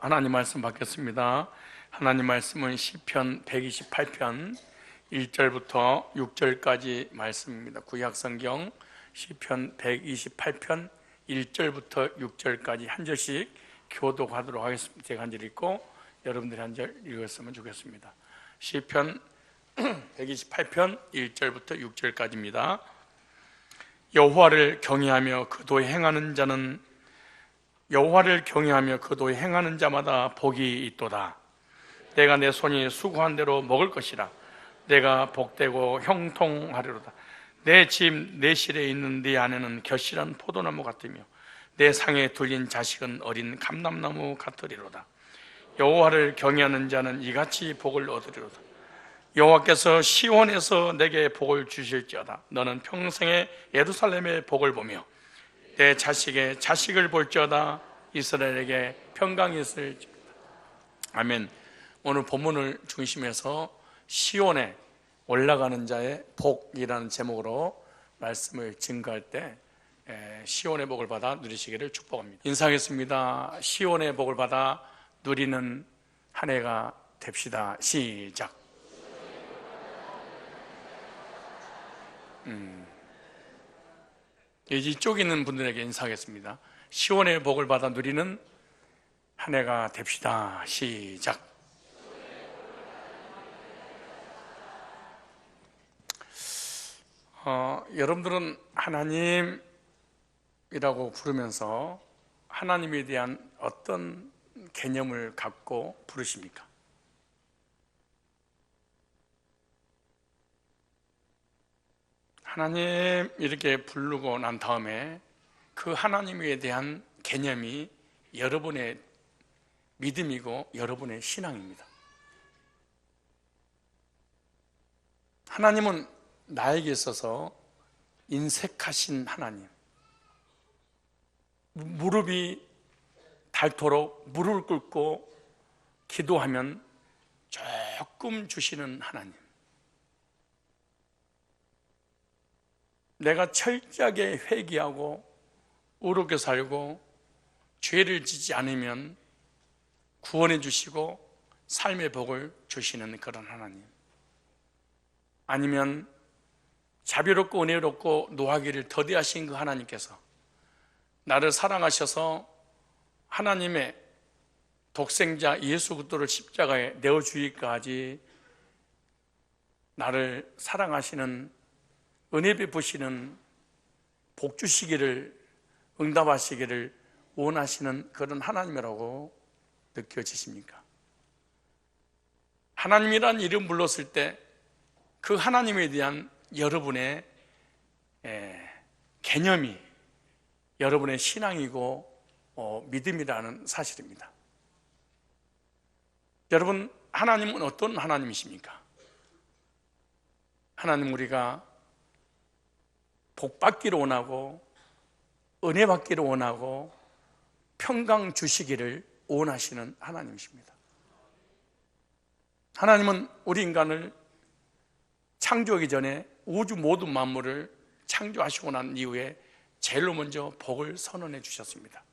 하나님 말씀 받겠습니다. 하나님 말씀은 시편 128편 1절부터 6절까지 말씀입니다. 구약성경 시편 128편 1절부터 6절까지 한 절씩 교독하도록 하겠습니다. 제가 한 절 읽고 여러분들이 한 절 읽었으면 좋겠습니다. 시편 128편 1절부터 6절까지입니다. 여호와를 경외하며 그 도에 행하는 자는 여호와를 경외하며 그 도에 행하는 자마다 복이 있도다. 내가 내 손이 수고한 대로 먹을 것이라. 내가 복되고 형통하리로다. 내 집 내 실에 있는 네 아내는 겨실한 포도나무 같으며 내 상에 둘린 자식은 어린 감람나무 같으리로다. 여호와를 경외하는 자는 이같이 복을 얻으리로다. 여호와께서 시온에서 내게 복을 주실지어다. 너는 평생에 예루살렘의 복을 보며 내 자식의 자식을 볼지어다. 이스라엘에게 평강이 있을지어다. 아멘. 오늘 본문을 중심해서 시온에 올라가는 자의 복이라는 제목으로 말씀을 증거할 때 시온의 복을 받아 누리시기를 축복합니다. 인사하겠습니다. 시온의 복을 받아 누리는 한 해가 됩시다. 시작. 이쪽 있는 분들에게 인사하겠습니다. 시온의 복을 받아 누리는 한 해가 됩시다. 시작. 여러분들은 하나님이라고 부르면서 하나님에 대한 어떤 개념을 갖고 부르십니까? 하나님 이렇게 부르고 난 다음에 그 하나님에 대한 개념이 여러분의 믿음이고 여러분의 신앙입니다. 하나님은 나에게 있어서 인색하신 하나님, 무릎이 닳도록 무릎을 꿇고 기도하면 조금 주시는 하나님, 내가 철저하게 회개하고 의롭게 살고 죄를 짓지 않으면 구원해 주시고 삶의 복을 주시는 그런 하나님, 아니면 자비롭고 은혜롭고 노하기를 더디하신 그 하나님께서 나를 사랑하셔서 하나님의 독생자 예수 그리스도를 십자가에 내어주기까지 나를 사랑하시는, 은혜 베푸시는, 복 주시기를, 응답하시기를 원하시는 그런 하나님이라고 느껴지십니까? 하나님이란 이름 불렀을 때 그 하나님에 대한 여러분의 개념이 여러분의 신앙이고 믿음이라는 사실입니다. 여러분, 하나님은 어떤 하나님이십니까? 하나님, 우리가 복 받기를 원하고 은혜 받기를 원하고 평강 주시기를 원하시는 하나님이십니다. 하나님은 우리 인간을 창조하기 전에 우주 모든 만물을 창조하시고 난 이후에 제일로 먼저 복을 선언해 주셨습니다.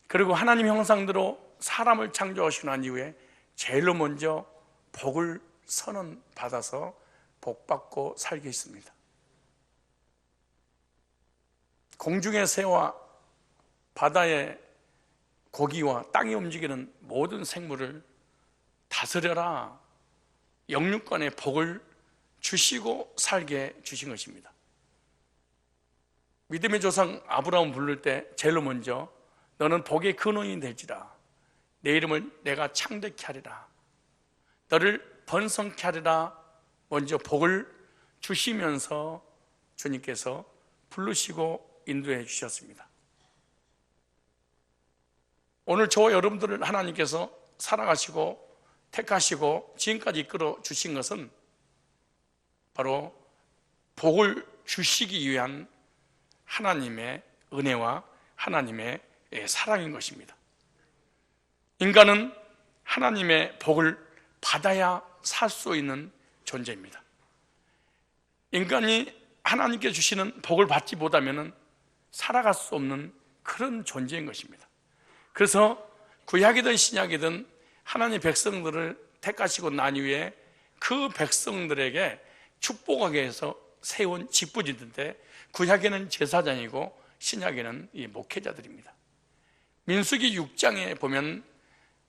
그리고 하나님 형상대로 사람을 창조하시고 난 이후에 제일로 먼저 복을 선언받아서 복받고 살게 했습니다. 공중의 새와 바다의 고기와 땅에 움직이는 모든 생물을 다스려라, 영육간의 복을 주시고 살게 주신 것입니다. 믿음의 조상 아브라함 부를 때 제일로 먼저 너는 복의 근원이 될지라, 내 이름을 내가 창대케 하리라, 너를 번성케 하리라, 먼저 복을 주시면서 주님께서 부르시고 인도해 주셨습니다. 오늘 저와 여러분들을 하나님께서 사랑하시고 택하시고 지금까지 이끌어 주신 것은 바로 복을 주시기 위한 하나님의 은혜와 하나님의 사랑인 것입니다. 인간은 하나님의 복을 받아야 살 수 있는 존재입니다. 인간이 하나님께 주시는 복을 받지 못하면 살아갈 수 없는 그런 존재인 것입니다. 그래서 구약이든 신약이든 하나님 백성들을 택하시고 난 이후에 그 백성들에게 축복하기 위해서 세운 직분이던데, 구약에는 제사장이고 신약에는 이 목회자들입니다. 민수기 6장에 보면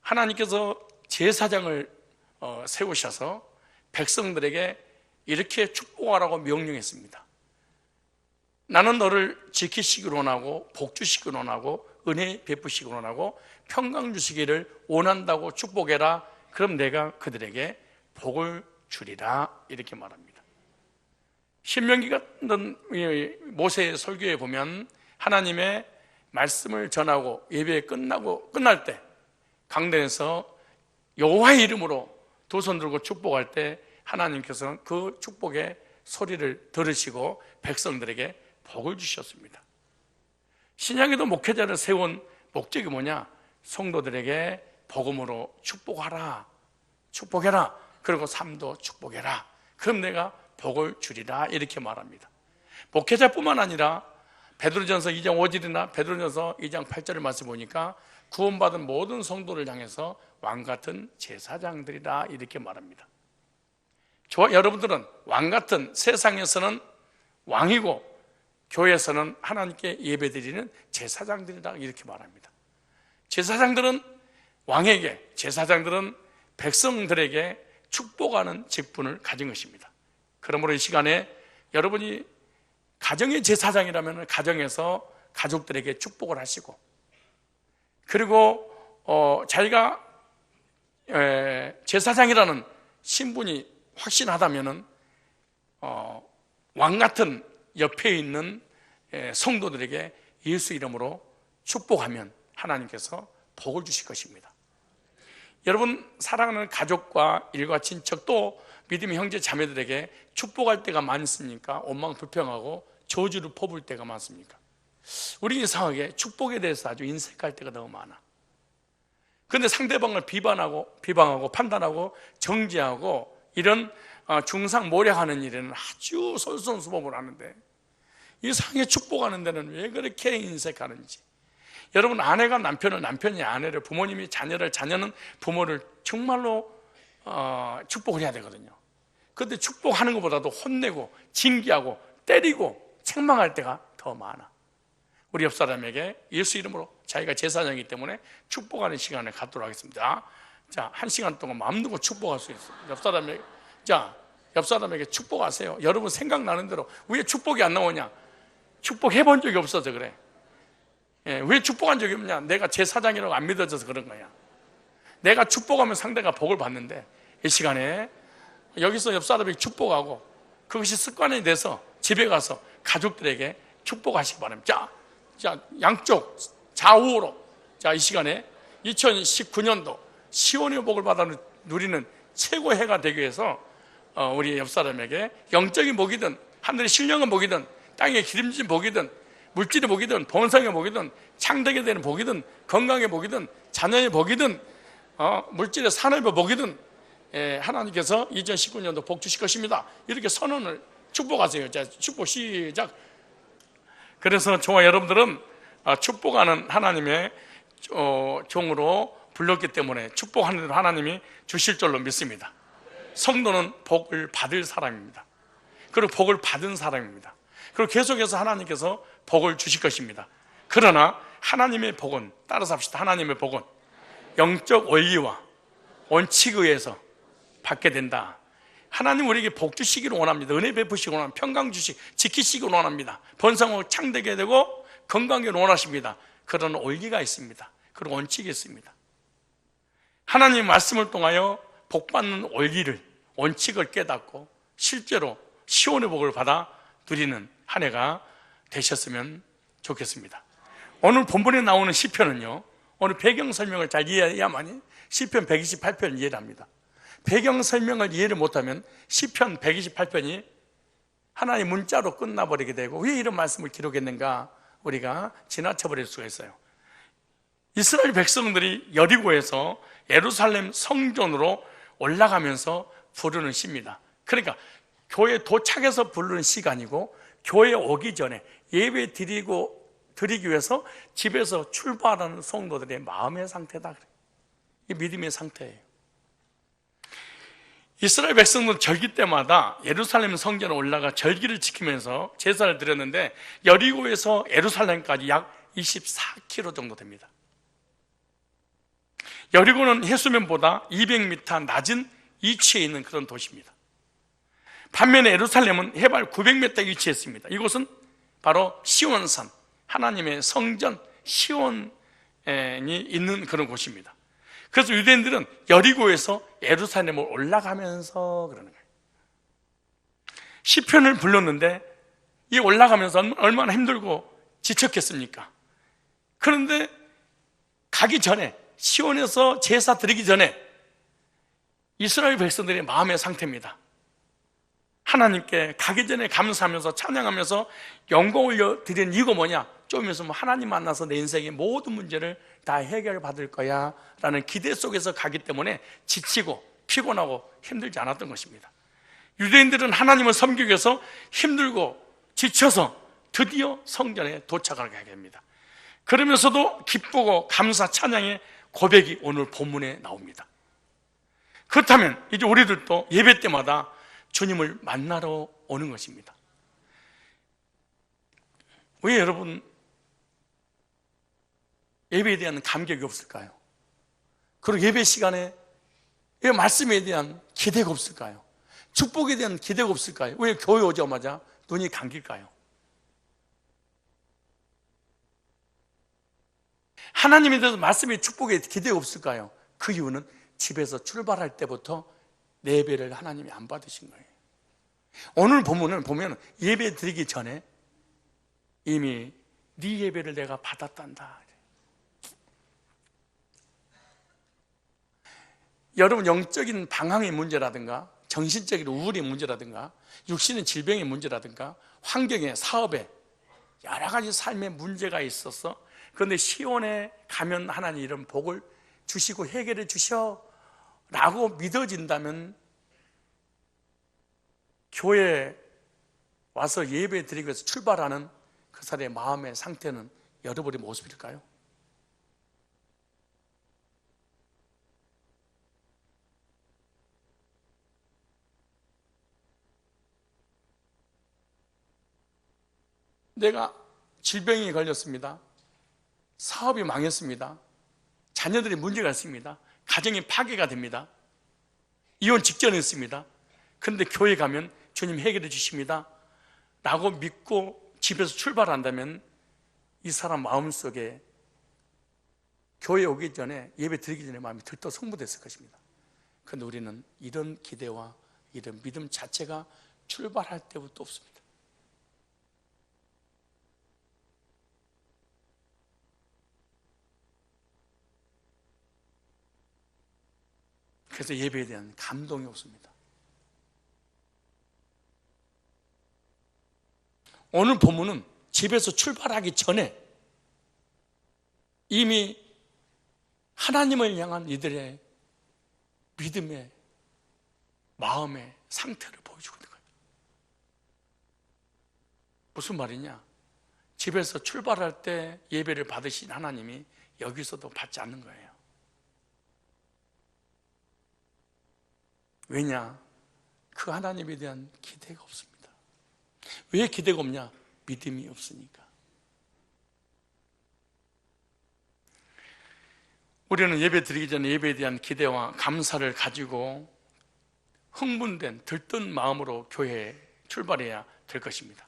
하나님께서 제사장을 세우셔서 백성들에게 이렇게 축복하라고 명령했습니다. 나는 너를 지키시기를 원하고 복 주시기를 원하고 은혜 베푸시기를 원하고 평강 주시기를 원한다고 축복해라. 그럼 내가 그들에게 복을 주리라. 이렇게 말합니다. 신명기 같은 모세의 설교에 보면 하나님의 말씀을 전하고 예배 끝날 때 강단에서 여호와의 이름으로 두 손 들고 축복할 때 하나님께서 그 축복의 소리를 들으시고 백성들에게 복을 주셨습니다. 신약에도 목회자를 세운 목적이 뭐냐? 성도들에게 복음으로 축복하라, 축복해라, 그리고 삶도 축복해라. 그럼 내가 복을 주리라. 이렇게 말합니다. 목회자뿐만 아니라 베드로전서 2장 5절이나 베드로전서 2장 8절을 말씀 보니까 구원받은 모든 성도를 향해서 왕같은 제사장들이라 이렇게 말합니다. 저와 여러분들은 왕같은, 세상에서는 왕이고 교회에서는 하나님께 예배드리는 제사장들이라 이렇게 말합니다. 제사장들은 왕에게, 제사장들은 백성들에게 축복하는 직분을 가진 것입니다. 그러므로 이 시간에 여러분이 가정의 제사장이라면 가정에서 가족들에게 축복을 하시고, 그리고 자기가 제사장이라는 신분이 확신하다면 왕같은 옆에 있는 성도들에게 예수 이름으로 축복하면 하나님께서 복을 주실 것입니다. 여러분, 사랑하는 가족과 일가 친척 또 믿음의 형제 자매들에게 축복할 때가 많습니까? 원망불평하고 저주를 퍼부을 때가 많습니까? 우리 이상하게 축복에 대해서 아주 인색할 때가 너무 많아. 그런데 상대방을 비방하고 판단하고 정죄하고 이런 중상모략하는 일에는 아주 솔선수범을 하는데, 이상하게 축복하는 데는 왜 그렇게 인색하는지. 여러분, 아내가 남편을, 남편이 아내를, 부모님이 자녀를, 자녀는 부모를 정말로 축복을 해야 되거든요. 그런데 축복하는 것보다도 혼내고 징계하고 때리고 책망할 때가 더 많아. 우리 옆 사람에게 예수 이름으로 자기가 제사장이기 때문에 축복하는 시간을 갖도록 하겠습니다. 자, 1시간 동안 마음 놓고 축복할 수 있어요. 옆 사람에게 축복하세요. 여러분 생각나는 대로. 왜 축복이 안 나오냐? 축복해 본 적이 없어서 그래. 왜 축복한 적이 없냐? 내가 제사장이라고 안 믿어져서 그런 거야. 내가 축복하면 상대가 복을 받는데, 이 시간에 여기서 옆 사람에게 축복하고 그것이 습관이 돼서 집에 가서 가족들에게 축복하시기 바랍니다. 자, 양쪽 좌우로, 자, 이 시간에 2019년도 시온의 복을 받아 누리는 최고의 해가 되기 위해서 우리 옆 사람에게 영적인 복이든 하늘의 신령한 복이든 땅에 기름진 복이든 물질의 복이든 본성의 복이든 창대게 되는 복이든 건강의 복이든 자녀의 복이든 물질의 산업의 복이든 하나님께서 2019년도 복 주실 것입니다. 이렇게 선언을 축복하세요. 자, 축복 시작. 그래서 저와 여러분들은 축복하는 하나님의 종으로 불렀기 때문에 축복하는 대로 하나님이 주실 줄로 믿습니다. 성도는 복을 받을 사람입니다. 그리고 복을 받은 사람입니다. 그리고 계속해서 하나님께서 복을 주실 것입니다. 그러나 하나님의 복은, 따라서 합시다. 하나님의 복은 영적 원리와 원칙에 의해서 받게 된다. 하나님 우리에게 복 주시기를 원합니다. 은혜 베푸시기를 원합니다. 평강 지키시기를 원합니다. 번성하고 창대게 되고 건강하기를 원하십니다. 그런 원리가 있습니다. 그리고 원칙이 있습니다. 하나님의 말씀을 통하여 복받는 원리를, 원칙을 깨닫고 실제로 시온의 복을 받아 누리는 한 해가 되셨으면 좋겠습니다. 오늘 본문에 나오는 시편은요, 오늘 배경 설명을 잘 이해해야만이 시편 128편을 이해를 합니다. 배경 설명을 이해를 못하면 시편 128편이 하나의 문자로 끝나버리게 되고, 왜 이런 말씀을 기록했는가 우리가 지나쳐버릴 수가 있어요. 이스라엘 백성들이 여리고에서 예루살렘 성전으로 올라가면서 부르는 시입니다. 그러니까 교회 도착해서 부르는 시가 아니고 교회 오기 전에 예배 드리기 위해서 집에서 출발하는 성도들의 마음의 상태다. 이 믿음의 상태예요. 이스라엘 백성들은 절기 때마다 예루살렘 성전에 올라가 절기를 지키면서 제사를 드렸는데 여리고에서 예루살렘까지 약 24km 정도 됩니다. 여리고는 해수면보다 200m 낮은 위치에 있는 그런 도시입니다. 반면에 예루살렘은 해발 900m 위치했습니다. 이곳은 바로 시온산, 하나님의 성전 시온이 있는 그런 곳입니다. 그래서 유대인들은 여리고에서 예루살렘을 올라가면서 그러는 거예요. 시편을 불렀는데 이 올라가면서 얼마나 힘들고 지쳤겠습니까? 그런데 가기 전에, 시온에서 제사 드리기 전에 이스라엘 백성들의 마음의 상태입니다. 하나님께 가기 전에 감사하면서 찬양하면서 영광 올려드리는 이유가 뭐냐? 좀 있으면 하나님 만나서 내 인생의 모든 문제를 다 해결받을 거야 라는 기대 속에서 가기 때문에 지치고 피곤하고 힘들지 않았던 것입니다. 유대인들은 하나님을 섬기기 위해서 힘들고 지쳐서 드디어 성전에 도착하게 하게 됩니다. 그러면서도 기쁘고 감사 찬양의 고백이 오늘 본문에 나옵니다. 그렇다면 이제 우리들도 예배 때마다 주님을 만나러 오는 것입니다. 왜 여러분 예배에 대한 감격이 없을까요? 그리고 예배 시간에 왜 말씀에 대한 기대가 없을까요? 축복에 대한 기대가 없을까요? 왜 교회 오자마자 눈이 감길까요? 하나님에 대해서 말씀의 축복에 기대가 없을까요? 그 이유는 집에서 출발할 때부터 내 예배를 하나님이 안 받으신 거예요. 오늘 본문을 보면 예배 드리기 전에 이미 네 예배를 내가 받았단다. 여러분 영적인 방황의 문제라든가 정신적인 우울의 문제라든가 육신의 질병의 문제라든가 환경에 사업에 여러 가지 삶의 문제가 있어서 그런데 시온에 가면 하나님 이런 복을 주시고 해결해 주셔 라고 믿어진다면 교회에 와서 예배 드리기 위해서 출발하는 그 사람의 마음의 상태는 여러분의 모습일까요? 내가 질병이 걸렸습니다. 사업이 망했습니다. 자녀들이 문제가 있습니다. 가정이 파괴가 됩니다. 이혼 직전에 있습니다. 그런데 교회 가면 주님 해결해 주십니다 라고 믿고 집에서 출발한다면 이 사람 마음속에 교회 오기 전에 예배 드리기 전에 마음이 들떠 성부됐을 것입니다. 그런데 우리는 이런 기대와 이런 믿음 자체가 출발할 때부터 없습니다. 그래서 예배에 대한 감동이 없습니다. 오늘 본문은 집에서 출발하기 전에 이미 하나님을 향한 이들의 믿음의 마음의 상태를 보여주고 있는 거예요. 무슨 말이냐? 집에서 출발할 때 예배를 받으신 하나님이 여기서도 받지 않는 거예요. 왜냐? 그 하나님에 대한 기대가 없습니다. 왜 기대가 없냐? 믿음이 없으니까. 우리는 예배 드리기 전에 예배에 대한 기대와 감사를 가지고 흥분된 들뜬 마음으로 교회에 출발해야 될 것입니다.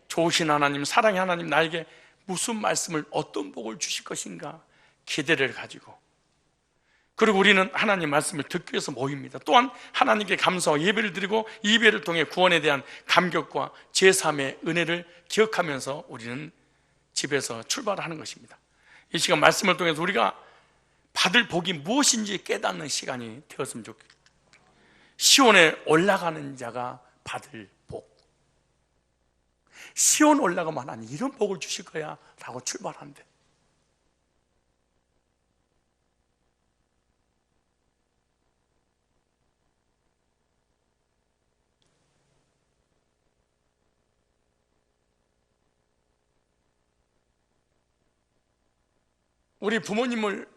좋으신 하나님, 사랑의 하나님, 나에게 무슨 말씀을, 어떤 복을 주실 것인가 기대를 가지고, 그리고 우리는 하나님 말씀을 듣기 위해서 모입니다. 또한 하나님께 감사와 예배를 드리고 이 예배를 통해 구원에 대한 감격과 제3의 은혜를 기억하면서 우리는 집에서 출발하는 것입니다. 이 시간 말씀을 통해서 우리가 받을 복이 무엇인지 깨닫는 시간이 되었으면 좋겠습니다. 시온에 올라가는 자가 받을 복. 시온 올라가면 하나님 이런 복을 주실 거야 라고 출발한대. 우리 부모님을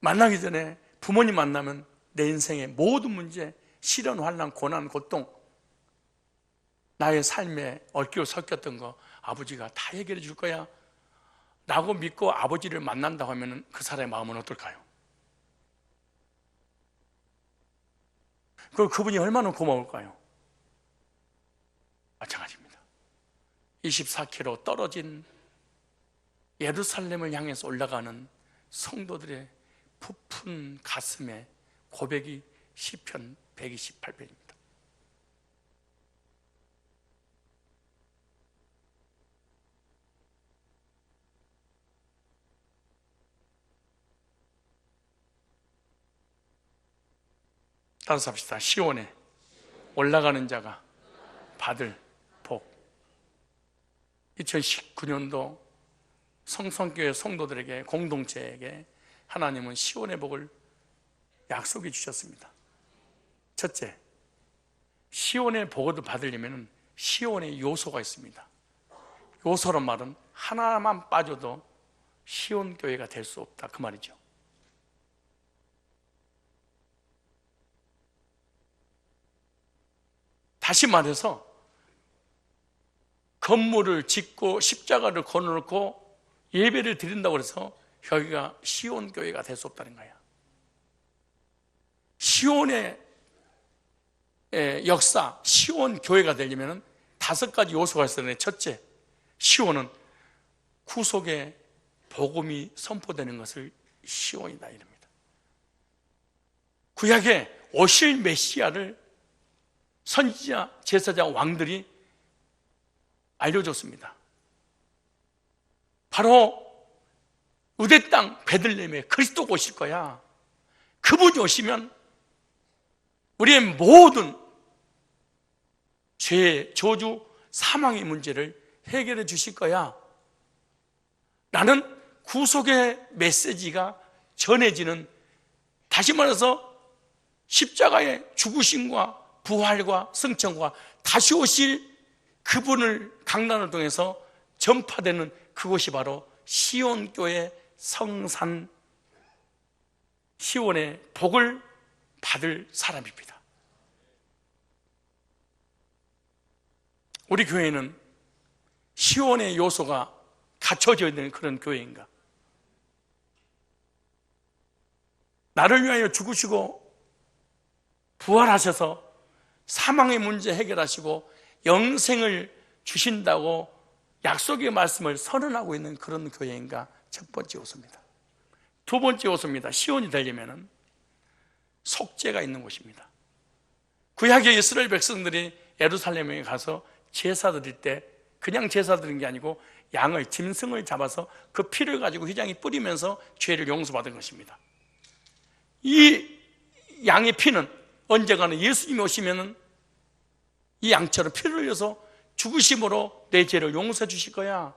만나기 전에 부모님 만나면 내 인생의 모든 문제, 시련, 환난, 고난, 고통, 나의 삶에 얽히고 섞였던 거 아버지가 다 해결해 줄 거야 라고 믿고 아버지를 만난다고 하면 그 사람의 마음은 어떨까요? 그분이 얼마나 고마울까요? 마찬가지입니다. 24km 떨어진 예루살렘을 향해서 올라가는 성도들의 부푼 가슴에 고백이 시편 128편입니다. 따라서 합시다. 시온에 올라가는 자가 받을 복. 2019년도 성성교회 성도들에게, 공동체에게 하나님은 시온의 복을 약속해 주셨습니다. 첫째, 시온의 복을 받으려면 시온의 요소가 있습니다. 요소란 말은 하나만 빠져도 시온 교회가 될 수 없다, 그 말이죠. 다시 말해서 건물을 짓고 십자가를 걸어놓고 예배를 드린다고 해서 여기가 시온 교회가 될 수 없다는 거야. 시온의 역사, 시온 교회가 되려면 5가지 요소가 있어요. 첫째, 시온은 구속의 복음이 선포되는 것을 시온이다 이럽니다. 구약에 오실 메시아를 선지자, 제사장, 왕들이 알려줬습니다. 바로 유대 땅 베들레헴에 그리스도가 오실 거야. 그분이 오시면 우리의 모든 죄, 저주, 사망의 문제를 해결해 주실 거야. 라는 구속의 메시지가 전해지는, 다시 말해서 십자가의 죽으심과 부활과 승천과 다시 오실 그분을 강단을 통해서 전파되는 그곳이 바로 시온교회 성산, 시온의 복을 받을 사람입니다. 우리 교회는 시온의 요소가 갖춰져 있는 그런 교회인가? 나를 위하여 죽으시고 부활하셔서 사망의 문제 해결하시고 영생을 주신다고 약속의 말씀을 선언하고 있는 그런 교회인가? 첫 번째 요소입니다. 두 번째 요소입니다. 시온이 되려면 속죄가 있는 곳입니다. 구약의 이스라엘 백성들이 예루살렘에 가서 제사 드릴 때 그냥 제사 드린 게 아니고 양을, 짐승을 잡아서 그 피를 가지고 휘장에 뿌리면서 죄를 용서받은 것입니다. 이 양의 피는 언젠가는 예수님이 오시면은 이 양처럼 피를 흘려서 죽으심으로 내 죄를 용서해 주실 거야.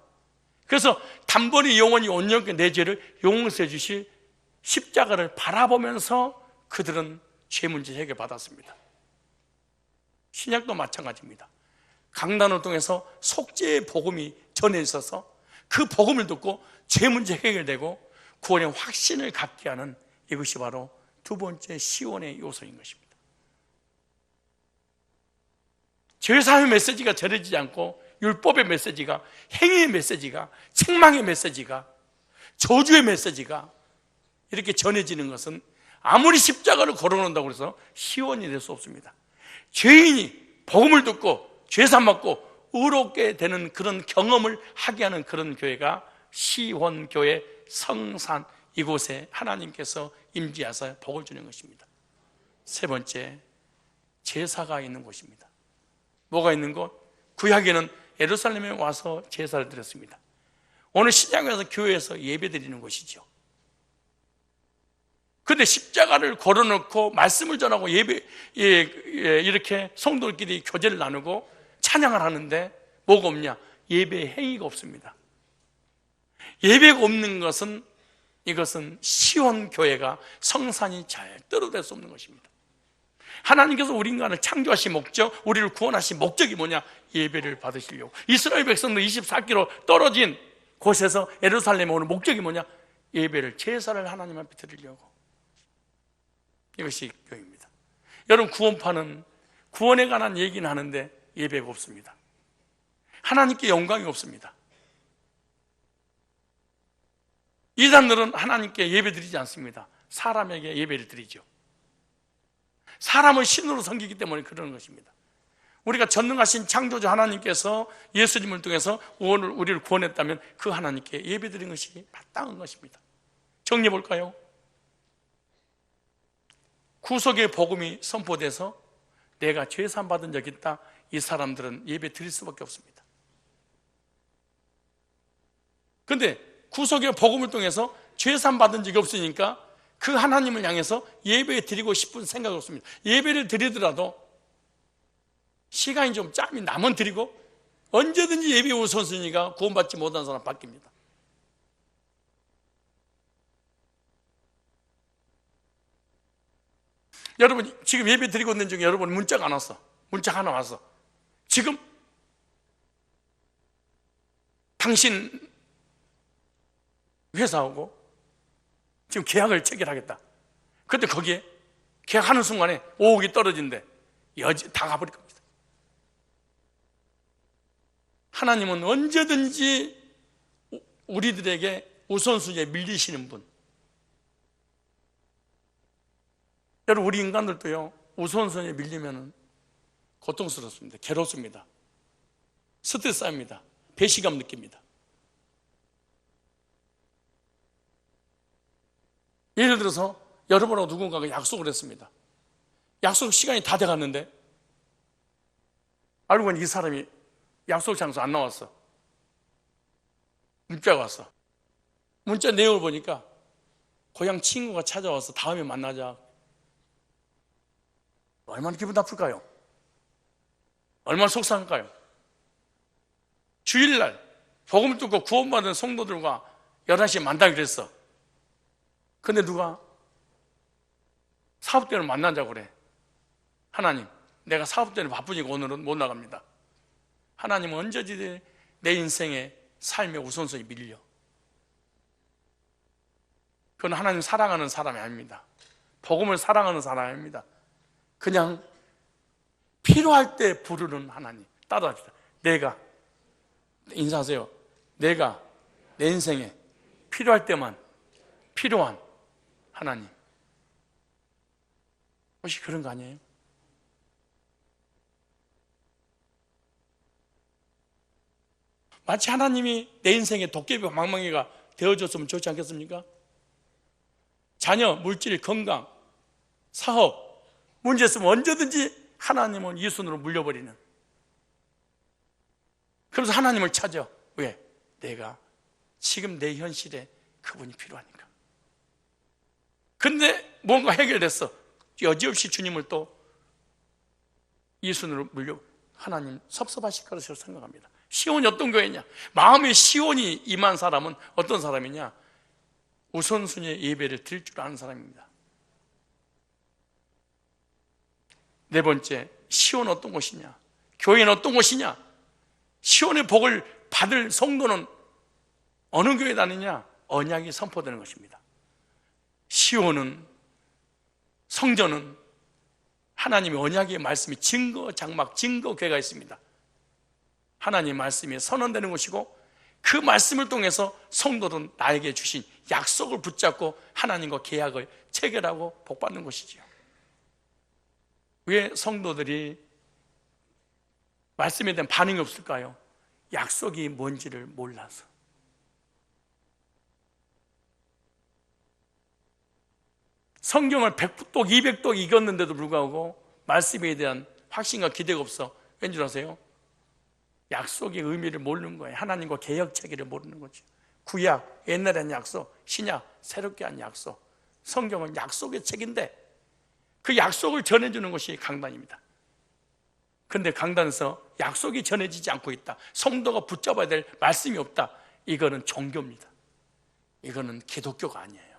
그래서 단번에 영원히 온전히 내 죄를 용서해 주실 십자가를 바라보면서 그들은 죄 문제 해결받았습니다. 신약도 마찬가지입니다. 강단을 통해서 속죄의 복음이 전해 있어서 그 복음을 듣고 죄 문제 해결되고 구원의 확신을 갖게 하는, 이것이 바로 두 번째 시온의 요소인 것입니다. 죄사의 메시지가 전해지지 않고 율법의 메시지가, 행위의 메시지가, 책망의 메시지가, 저주의 메시지가 이렇게 전해지는 것은 아무리 십자가를 걸어놓는다고 해서 시온이 될 수 없습니다. 죄인이 복음을 듣고 죄산 받고 의롭게 되는 그런 경험을 하게 하는 그런 교회가 시온교회 성산, 이곳에 하나님께서 임재하사 복을 주는 것입니다. 세 번째, 제사가 있는 곳입니다. 뭐가 있는 곳? 구약에는 예루살렘에 와서 제사를 드렸습니다. 오늘 신약에서 교회에서 예배 드리는 곳이죠. 그런데 십자가를 걸어놓고 말씀을 전하고 이렇게 성도들끼리 교제를 나누고 찬양을 하는데 뭐가 없냐? 예배의 행위가 없습니다. 예배가 없는 것은, 이것은 시온 교회가 성산이 절대로 될 수 없는 것입니다. 하나님께서 우리 인간을 창조하신 목적, 우리를 구원하신 목적이 뭐냐? 예배를 받으시려고. 이스라엘 백성도 24km 떨어진 곳에서 예루살렘에 오는 목적이 뭐냐? 예배를, 제사를 하나님 앞에 드리려고. 이것이 교회입니다. 여러분, 구원파는 구원에 관한 얘기는 하는데 예배가 없습니다. 하나님께 영광이 없습니다. 이 사람들은 하나님께 예배 드리지 않습니다. 사람에게 예배를 드리죠. 사람을 신으로 섬기기 때문에 그러는 것입니다. 우리가 전능하신 창조주 하나님께서 예수님을 통해서 오늘 우리를 구원했다면 그 하나님께 예배 드린 것이 마땅한 것입니다. 정리해 볼까요? 구속의 복음이 선포돼서 내가 죄사함 받은 적이 있다, 이 사람들은 예배 드릴 수밖에 없습니다. 그런데 구속의 복음을 통해서 죄사함 받은 적이 없으니까 그 하나님을 향해서 예배 드리고 싶은 생각이 없습니다. 예배를 드리더라도 시간이 좀 짬이 나면 드리고, 언제든지 예배 우선순위가 구원받지 못한 사람 바뀝니다. 여러분, 지금 예배 드리고 있는 중에 여러분 문자가 안 왔어. 문자 하나 왔어. 지금 당신 회사하고 지금 계약을 체결하겠다. 그런데 거기에 계약하는 순간에 5억이 떨어진대. 다 가버릴 겁니다. 하나님은 언제든지 우리들에게 우선순위에 밀리시는 분. 여러분, 우리 인간들도요, 우선순위에 밀리면 고통스럽습니다. 괴롭습니다. 스트레스 쌓입니다. 배신감 느낍니다. 예를 들어서 여러분하고 누군가가 약속을 했습니다. 약속 시간이 다 돼갔는데 알고 보니 이 사람이 약속 장소 안 나왔어. 문자가 왔어. 문자 내용을 보니까 고향 친구가 찾아와서 다음에 만나자. 얼마나 기분 나쁠까요? 얼마나 속상할까요? 주일날 복음 듣고 구원받은 성도들과 11시에 만나기로 했어. 근데 누가 사업 때문에 만나자고 그래. 하나님, 내가 사업 때문에 바쁘니까 오늘은 못 나갑니다. 하나님은 언제든지 내 인생의 삶의 우선순위 밀려. 그건 하나님 사랑하는 사람이 아닙니다. 복음을 사랑하는 사람이 아닙니다. 그냥 필요할 때 부르는 하나님. 따라합시다. 내가, 인사하세요. 내가 내 인생에 필요할 때만 필요한 하나님. 혹시 그런 거 아니에요? 마치 하나님이 내 인생에 도깨비 망망이가 되어줬으면 좋지 않겠습니까? 자녀, 물질, 건강, 사업, 문제 있으면 언제든지 하나님은 이 손으로 물려버리는. 그래서 하나님을 찾아. 왜? 내가 지금 내 현실에 그분이 필요하니까. 근데 뭔가 해결됐어. 여지없이 주님을 또 이 손으로 물려. 하나님 섭섭하실 거라고 생각합니다. 시온이 어떤 교회냐? 마음에 시온이 임한 사람은 어떤 사람이냐? 우선순위의 예배를 드릴 줄 아는 사람입니다. 네 번째, 시온 어떤 곳이냐? 교회는 어떤 곳이냐? 시온의 복을 받을 성도는 어느 교회에 다니냐? 언약이 선포되는 것입니다. 시온은, 성전은 하나님의 언약의 말씀이 증거 장막, 증거 궤가 있습니다. 하나님의 말씀이 선언되는 것이고, 그 말씀을 통해서 성도들은 나에게 주신 약속을 붙잡고 하나님과 계약을 체결하고 복받는 것이지요. 왜 성도들이 말씀에 대한 반응이 없을까요? 약속이 뭔지를 몰라서. 성경을 100독, 200독 읽었는데도 불구하고 말씀에 대한 확신과 기대가 없어. 왠지 아세요? 약속의 의미를 모르는 거예요. 하나님과 개혁 체계를 모르는 거죠. 구약, 옛날에 한 약속, 신약, 새롭게 한 약속. 성경은 약속의 책인데 그 약속을 전해주는 것이 강단입니다. 그런데 강단에서 약속이 전해지지 않고 있다, 성도가 붙잡아야 될 말씀이 없다, 이거는 종교입니다. 이거는 기독교가 아니에요.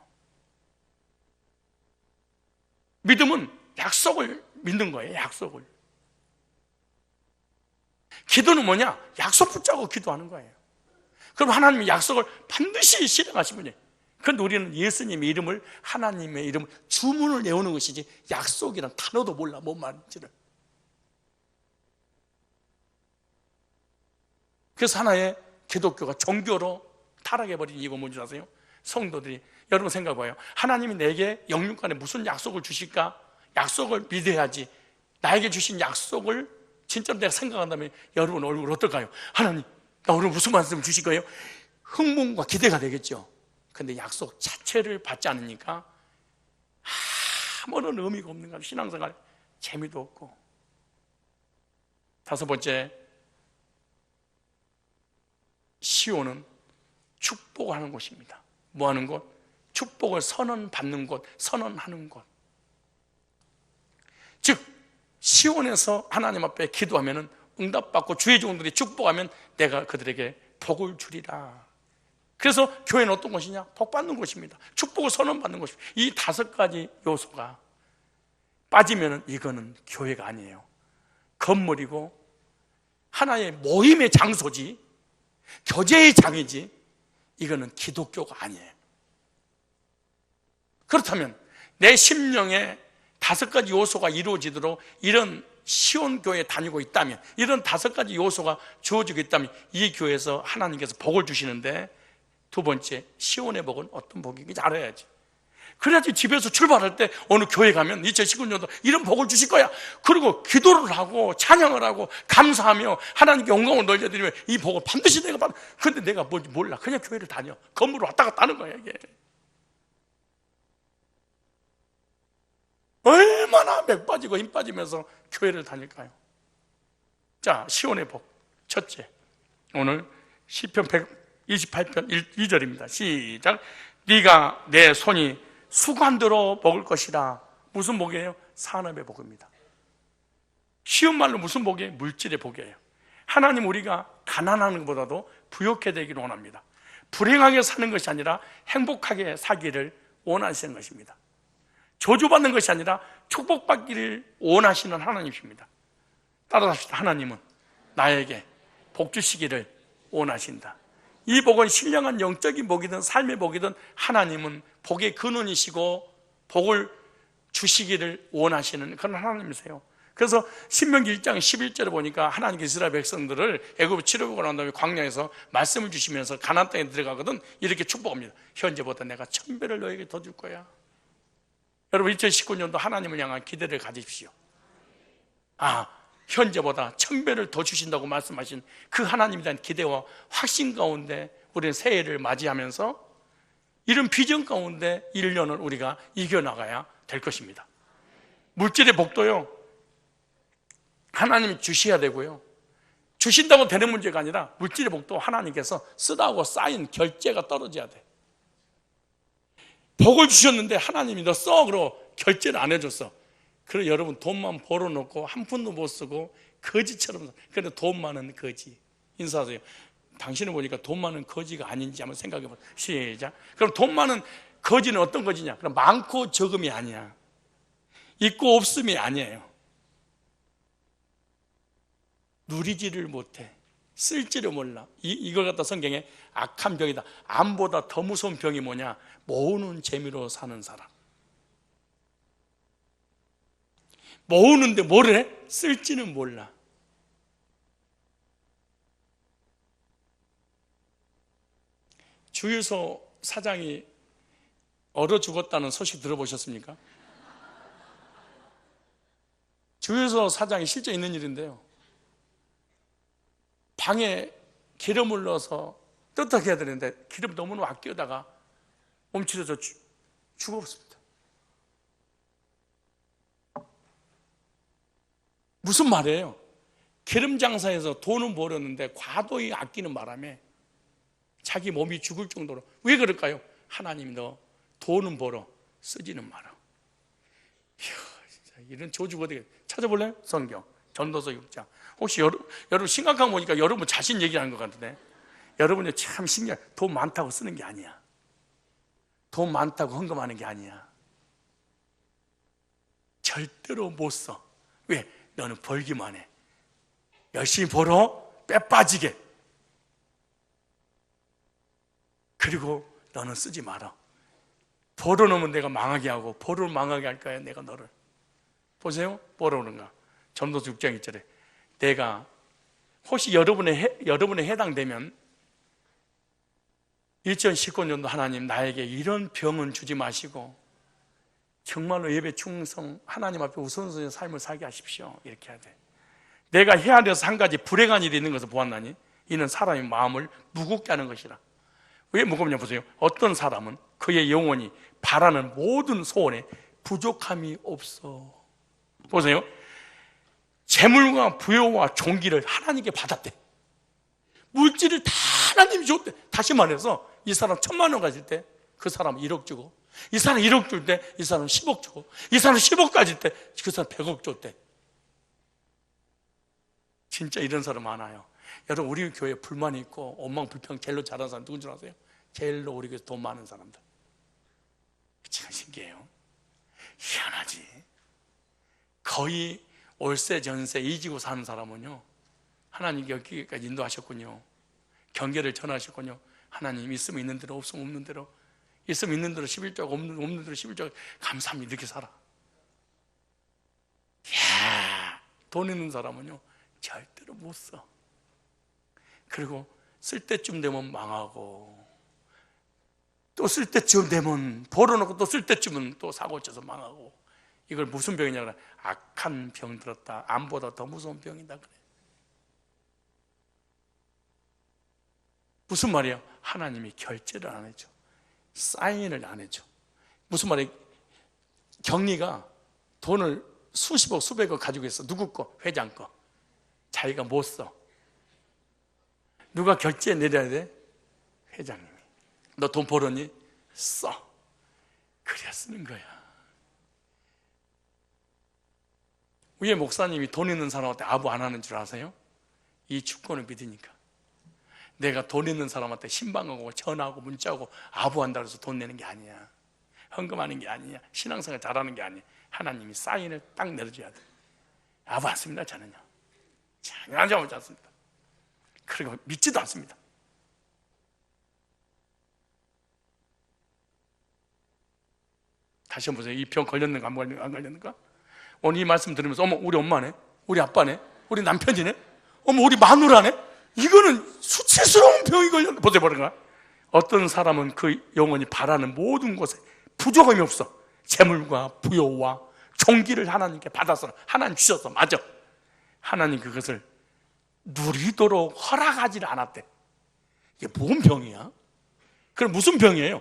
믿음은 약속을 믿는 거예요. 약속을. 기도는 뭐냐? 약속 붙잡고 기도하는 거예요. 그럼 하나님의 약속을 반드시 실행하신 분이에요. 그런데 우리는 예수님의 이름을, 하나님의 이름을 주문을 외우는 것이지 약속이란 단어도 몰라, 뭔 말인지를. 그래서 하나의 기독교가 종교로 타락해버린 이유가 뭔지 아세요? 성도들이, 여러분 생각해봐요. 하나님이 내게 영육간에 무슨 약속을 주실까? 약속을 믿어야지. 나에게 주신 약속을 진짜로 내가 생각한다면 여러분 얼굴 어떨까요? 하나님, 나 오늘 무슨 말씀 주실 거예요? 흥분과 기대가 되겠죠. 근데 약속 자체를 받지 않으니까 아무런 의미가 없는 거야. 신앙생활 재미도 없고. 다섯 번째, 시온은 축복하는 곳입니다. 뭐 하는 곳? 축복을 선언받는 곳, 선언하는 곳. 즉 시온에서 하나님 앞에 기도하면 응답받고 주의 종들이 축복하면 내가 그들에게 복을 주리라. 그래서 교회는 어떤 곳이냐? 복 받는 곳입니다. 축복을 선언받는 곳입니다. 이 다섯 가지 요소가 빠지면 이거는 교회가 아니에요. 건물이고 하나의 모임의 장소지, 교제의 장이지, 이거는 기독교가 아니에요. 그렇다면 내 심령에 다섯 가지 요소가 이루어지도록 이런 시온교회에 다니고 있다면, 이런 다섯 가지 요소가 주어지고 있다면 이 교회에서 하나님께서 복을 주시는데, 두 번째, 시온의 복은 어떤 복인지 알아야지. 그래야지 집에서 출발할 때 어느 교회 가면 2019년도 이런 복을 주실 거야. 그리고 기도를 하고 찬양을 하고 감사하며 하나님께 영광을 돌려드리면 이 복을 반드시 내가 받아. 근데 내가 뭔지 몰라. 그냥 교회를 다녀. 건물을 왔다 갔다 하는 거야, 이게. 얼마나 맥 빠지고 힘 빠지면서 교회를 다닐까요? 자, 시온의 복. 첫째, 오늘 시편 128편 2절입니다. 시작. 네가 내 손이 수관대로 먹을 것이라. 무슨 복이에요? 산업의 복입니다. 쉬운 말로 무슨 복이에요? 물질의 복이에요. 하나님, 우리가 가난하는 것보다도 부욕해 되기를 원합니다. 불행하게 사는 것이 아니라 행복하게 살기를 원하시는 것입니다. 저주받는 것이 아니라 축복받기를 원하시는 하나님이십니다. 따라합시다. 하나님은 나에게 복 주시기를 원하신다. 이 복은 신령한 영적인 복이든 삶의 복이든 하나님은 복의 근원이시고 복을 주시기를 원하시는 그런 하나님이세요. 그래서 신명기 1장 11절에 보니까 하나님께서 이스라엘 백성들을 애굽을 치르고 난 다음에 광야에서 말씀을 주시면서 가나안 땅에 들어가거든 이렇게 축복합니다. 현재보다 내가 1000배를 너에게 더 줄 거야. 여러분 2019년도 하나님을 향한 기대를 가지십시오. 현재보다 1000배를 더 주신다고 말씀하신 그 하나님에 대한 기대와 확신 가운데 우리는 새해를 맞이하면서 이런 비전 가운데 1년을 우리가 이겨나가야 될 것입니다. 물질의 복도요, 하나님이 주셔야 되고요, 주신다고 되는 문제가 아니라 물질의 복도 하나님께서 쓰다고 쌓인 결제가 떨어져야 돼. 복을 주셨는데 하나님이 너 써, 그러고 결제를 안 해줬어. 그래, 여러분 돈만 벌어놓고 한 푼도 못 쓰고 거지처럼. 그런데 돈 많은 거지. 인사하세요. 당신을 보니까 돈 많은 거지가 아닌지 한번 생각해보세요. 시작. 그럼 돈 많은 거지는 어떤 거지냐? 그럼 많고 적음이 아니야. 있고 없음이 아니에요. 누리지를 못해. 쓸지를 몰라. 이걸 갖다 성경에 악한 병이다. 암보다 더 무서운 병이 뭐냐? 모으는 재미로 사는 사람. 모으는데 뭘 해? 쓸지는 몰라. 주유소 사장이 얼어 죽었다는 소식 들어보셨습니까? 주유소 사장이 실제 있는 일인데요, 방에 기름을 넣어서 뜨뜻하게 해야 되는데 기름 너무 아끼다가 멈추어서 죽었습니다. 무슨 말이에요? 기름 장사에서 돈은 벌었는데 과도히 아끼는 바람에 자기 몸이 죽을 정도로. 왜 그럴까요? 하나님이 너 돈은 벌어, 쓰지는 마라. 이야, 진짜 이런 저주가 어떻게. 찾아볼래요? 성경 전도서 6장. 혹시 여러분 심각한 거 보니까 여러분 자신 얘기하는 것 같은데, 여러분이 참 신기해. 돈 많다고 쓰는 게 아니야. 돈 많다고 헌금하는 게 아니야. 절대로 못 써. 왜? 너는 벌기만 해. 열심히 벌어, 빼 빠지게. 그리고 너는 쓰지 마라. 벌어놓으면 내가 망하게 하고, 벌을 망하게 할 거야 내가 너를. 보세요, 벌어오는가. 전도서 6장 1절에 내가 혹시 여러분에 해당되면 2019년도 하나님 나에게 이런 병은 주지 마시고 정말로 예배 충성, 하나님 앞에 우선순위 삶을 살게 하십시오. 이렇게 해야 돼. 내가 해야 돼서 한 가지 불행한 일이 있는 것을 보았나니 이는 사람의 마음을 무겁게 하는 것이라. 왜 무겁냐 보세요. 어떤 사람은 그의 영혼이 바라는 모든 소원에 부족함이 없어. 보세요. 재물과 부여와 종기를 하나님께 받았대. 물질을 다 하나님이 줬대. 다시 말해서 이 사람 1,000만 원 가질 때 그 사람 1억 주고, 이 사람 1억 줄 때 이 사람 10억 주고, 이 사람 10억 가질 때 그 사람 100억 줬대. 진짜 이런 사람 많아요. 여러분, 우리 교회에 불만이 있고 원망불평 제일로 잘하는 사람 누군 줄 아세요? 제일로 우리 교회에서 돈 많은 사람들. 참 신기해요. 희한하지. 거의 월세 전세 이지고 사는 사람은요, 하나님 여기까지 인도하셨군요. 경계를 전하셨군요. 하나님 있으면 있는 대로, 없으면 없는 대로, 있으면 있는 대로 11조하고 없는 대로 11조하고 감사합니다 이렇게 살아. 이야, 돈 있는 사람은요 절대로 못 써. 그리고 쓸 때쯤 되면 망하고, 또 쓸 때쯤 되면 벌어놓고 또 쓸 때쯤은 또 사고 쳐서 망하고. 이걸 무슨 병이냐 그래. 악한 병 들었다. 암보다 더 무서운 병이다 그래. 무슨 말이에요? 하나님이 결제를 안 해줘. 사인을 안 해줘. 무슨 말이에요? 경리가 돈을 수십억 수백억 가지고 있어. 누구 거? 회장 거. 자기가 못 써. 누가 결제 내려야 돼? 회장님이. 너 돈 벌었니? 써. 그래야 쓰는 거야. 위에 목사님이 돈 있는 사람한테 아부 안 하는 줄 아세요? 이 주권을 믿으니까. 내가 돈 있는 사람한테 신방하고 전화하고 문자하고 아부한다고 해서 돈 내는 게 아니야. 헌금하는 게 아니야. 신앙생활 잘하는 게 아니야. 하나님이 사인을 딱 내려줘야 돼. 아부 않습니다 저는요. 전혀 아부하지 않습니다. 그리고 믿지도 않습니다. 다시 한번 보세요. 이 병 걸렸는가 안 걸렸는가? 오늘 이 말씀 들으면서 어머 우리 엄마네, 우리 아빠네, 우리 남편이네, 어머 우리 마누라네. 이거는 수치스러운 병이 걸렸네. 보세요, 보는가? 어떤 사람은 그 영혼이 바라는 모든 것에 부족함이 없어. 재물과 부여와 종기를 하나님께 받아서 하나님 주셔서 맞아. 하나님 그것을 누리도록 허락하지를 않았대. 이게 뭔 병이야? 그럼 무슨 병이에요?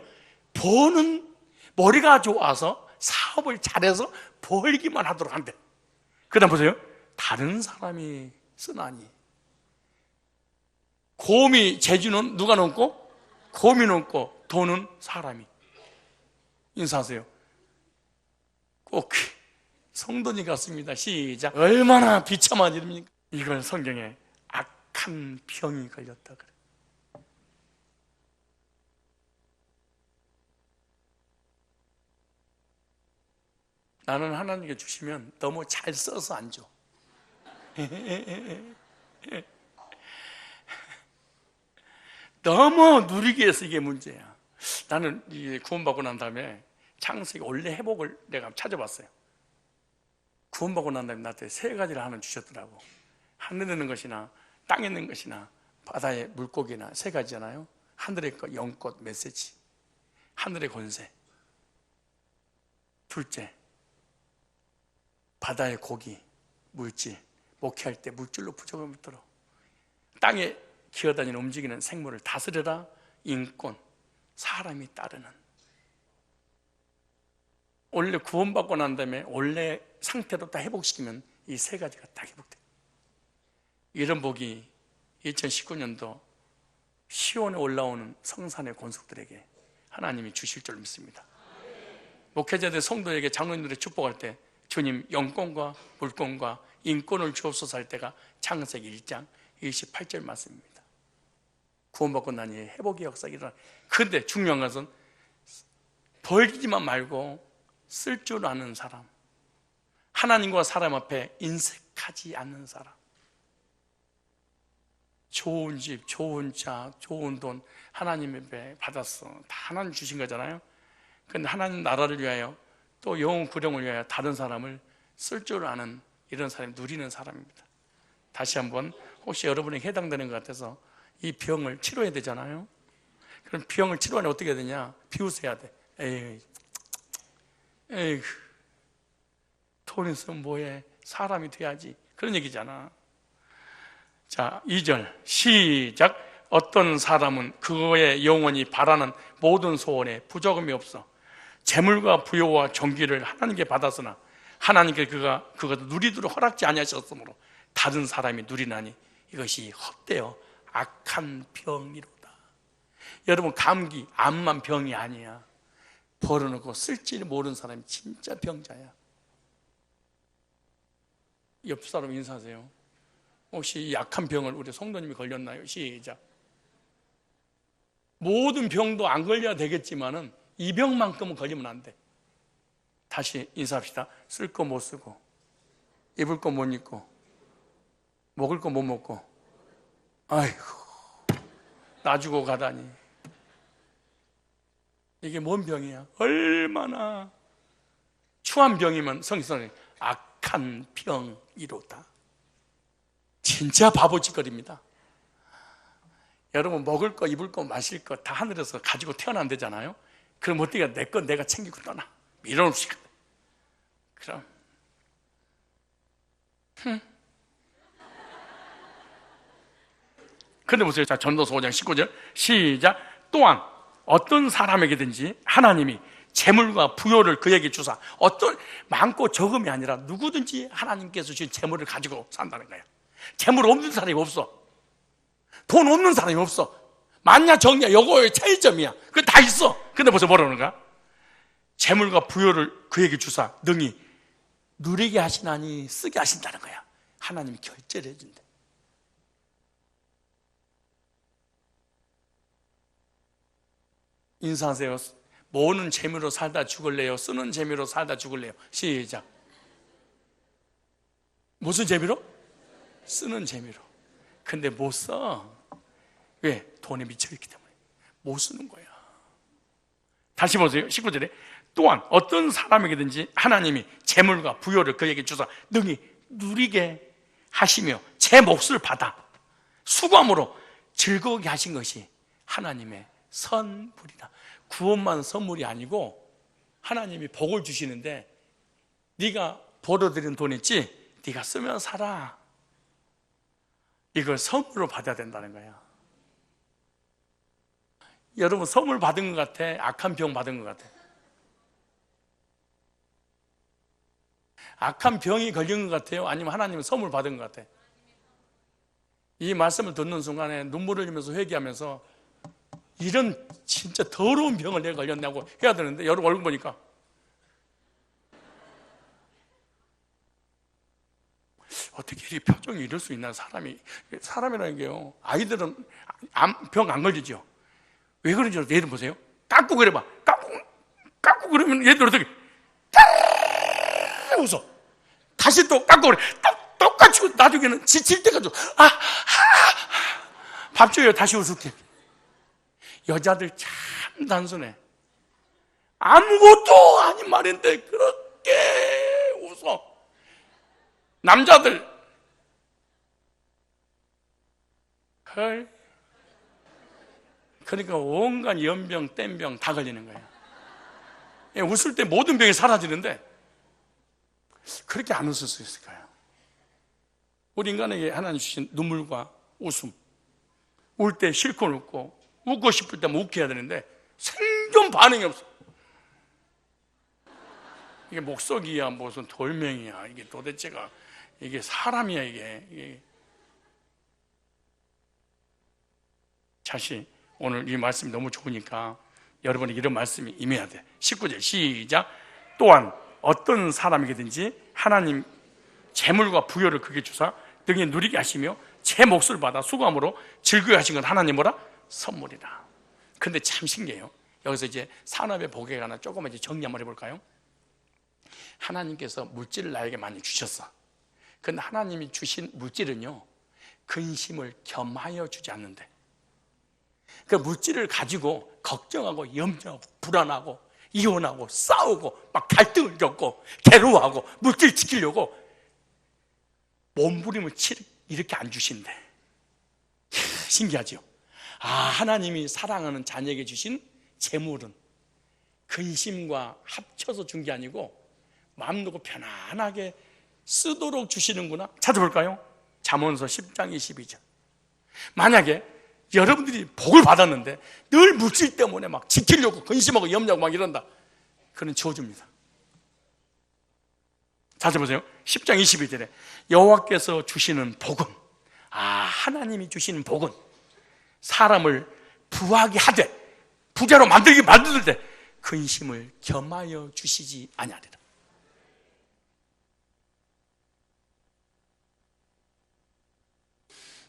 버는 머리가 좋아서 사업을 잘해서 벌기만 하도록 한대. 그 다음 보세요. 다른 사람이 쓰나니. 곰이 재주는 누가 넘고? 곰이 넘고 돈은 사람이. 인사하세요. 꼭 성도님 같습니다. 시작. 얼마나 비참한 일입니까? 이걸 성경에 악한 병이 걸렸다 그래. 나는 하나님께 주시면 너무 잘 써서 안 줘. 너무 누리게 해서 이게 문제야. 나는 구원받고 난 다음에 창세기 원래 회복을 내가 찾아봤어요. 구원받고 난 다음에 나한테 3가지를 하나 주셨더라고. 하늘에 있는 것이나 땅에 있는 것이나 바다의 물고기나 3가지잖아요. 하늘의 것, 영꽃, 메시지. 하늘의 권세. 둘째, 바다의 고기, 물질. 목회할 때 물질로 부족함이 없도록. 땅에 기어다니는 움직이는 생물을 다스려라. 인권, 사람이 따르는. 원래 구원받고 난 다음에 원래 상태로 다 회복시키면 이 3가지가 다 회복돼요. 이런 복이 2019년도 시온에 올라오는 성산의 권속들에게 하나님이 주실 줄 믿습니다. 목회자들 성도에게 장로님들의 축복할 때 주님 영권과 물권과 인권을 주옵소서 할 때가 창세기 1장 28절 말씀입니다. 구원받고 나니 회복의 역사가 일어나. 그런데 중요한 것은 벌기만 말고 쓸 줄 아는 사람, 하나님과 사람 앞에 인색하지 않는 사람. 좋은 집, 좋은 차, 좋은 돈 하나님의 배 받았어. 다 하나님 주신 거잖아요. 근데 하나님 나라를 위하여 또 영혼 구령을 위하여 다른 사람을 쓸 줄 아는 이런 사람이 누리는 사람입니다. 다시 한번 혹시 여러분에게 해당되는 것 같아서 이 병을 치료해야 되잖아요. 그럼 병을 치료하려면 어떻게 해야 되냐? 비웃어야 돼. 에이, 돈 있으면 뭐해? 사람이 돼야지. 그런 얘기잖아. 자, 2절 시작. 어떤 사람은 그거의 영원히 바라는 모든 소원에 부족함이 없어 재물과 부요와 존귀를 하나님께 받았으나 하나님께 그가 누리도록 허락지 아니하셨으므로 다른 사람이 누리나니 이것이 헛되어 악한 병이로다. 여러분, 감기, 암만 병이 아니야. 벌어놓고 쓸지를 모르는 사람이 진짜 병자야. 옆 사람 인사하세요. 혹시 이 약한 병을 우리 성도님이 걸렸나요? 시작. 모든 병도 안 걸려야 되겠지만은 이 병만큼은 걸리면 안 돼. 다시 인사합시다. 쓸 거 못 쓰고, 입을 거 못 입고, 먹을 거 못 먹고, 아이고, 놔주고 가다니. 이게 뭔 병이야? 얼마나 추한 병이면 성경에 악한 병이로다. 진짜 바보짓거리입니다. 여러분, 먹을 거, 입을 거, 마실 거 다 하늘에서 가지고 태어나면 되잖아요. 그럼 어떻게 내 건 내가 챙기고 떠나. 밀어놓으시. 그럼 근데 보세요. 자, 전도서 5장 19절 시작. 또한 어떤 사람에게든지 하나님이 재물과 부요를 그에게 주사, 어떤 많고 적음이 아니라 누구든지 하나님께서 주신 재물을 가지고 산다는 거예요. 재물 없는 사람이 없어. 돈 없는 사람이 없어. 많냐 적냐 요거의 차이점이야. 그거 다 있어. 근데 벌써 뭐라는 거야? 재물과 부요를 그에게 주사 능히 누리게 하시나니 쓰게 하신다는 거야. 하나님이 결제를 해준대. 인사하세요. 모으는 재미로 살다 죽을래요? 쓰는 재미로 살다 죽을래요? 시작. 무슨 재미로? 쓰는 재미로. 근데 못 써. 왜? 돈에 미쳐있기 때문에 못 쓰는 거야. 다시 보세요. 19절에 또한 어떤 사람에게든지 하나님이 재물과 부요를 그에게 주사 능히 누리게 하시며 제 몫을 받아 수고함으로 즐거우게 하신 것이 하나님의 선불이다. 구원만 선물이 아니고 하나님이 복을 주시는데 네가 벌어들인 돈 있지? 네가 쓰면 살아. 이걸 선물로 받아야 된다는 거야. 여러분, 선물 받은 것 같아? 악한 병 받은 것 같아? 악한 병이 걸린 것 같아요? 아니면 하나님은 선물 받은 것 같아? 이 말씀을 듣는 순간에 눈물을 흘리면서 회개하면서 이런 진짜 더러운 병을 내가 걸렸냐고 해야 되는데 여러분 얼굴 보니까 어떻게 이렇게 표정이 이럴 수 있나. 사람이라는 게요, 아이들은 병 안 걸리죠. 왜 그런지 알아요? 얘들 보세요. 깎고 그래봐. 깎고 그러면 얘들 어떻게 웃어. 다시 또 깎고 그래. 똑같이 나중에는 지칠 때까지 밥 줘요. 다시 웃을게. 여자들 참 단순해. 아무것도 아닌 말인데 그렇게 웃어. 남자들 헐. 그러니까 온갖 연병, 땜병 다 걸리는 거야. 웃을 때 모든 병이 사라지는데 그렇게 안 웃을 수 있을까요? 우리 인간에게 하나님 주신 눈물과 웃음, 울 때 실컷 웃고 웃고 싶을 때만 웃게 해야 되는데 생존 반응이 없어. 이게 목석이야 무슨 돌멩이야, 이게 도대체가 이게 사람이야 이게. 다시 오늘 이 말씀이 너무 좋으니까 여러분에게 이런 말씀이 임해야 돼. 19절 시작. 또한 어떤 사람에게든지 하나님 재물과 부요를 그게 주사 등에 누리게 하시며 제 몫을 받아 수고함으로 즐거워 하신 건 하나님 뭐라? 선물이라. 근데 참 신기해요. 여기서 이제 산업의 복에 관한 조금만 이제 정리 한번 해볼까요? 하나님께서 물질을 나에게 많이 주셨어. 근데 하나님이 주신 물질은요, 근심을 겸하여 주지 않는데, 그 물질을 가지고 걱정하고 염려하고 불안하고 이혼하고 싸우고 막 갈등을 겪고 괴로워하고 물질 지키려고 몸부림을 이렇게 안 주신대. 신기하죠? 하나님이 사랑하는 자녀에게 주신 재물은 근심과 합쳐서 준 게 아니고 마음 놓고 편안하게 쓰도록 주시는구나. 찾아볼까요? 잠언서 10장 22절. 만약에 여러분들이 복을 받았는데 늘 물질 때문에 막 지키려고 근심하고 염려하고 막 이런다, 그는 저주입니다. 찾아보세요. 10장 22절에 여호와께서 주시는 복은, 하나님이 주시는 복은 사람을 부하게 하되 부자로 만들 때 근심을 겸하여 주시지 아니하리라.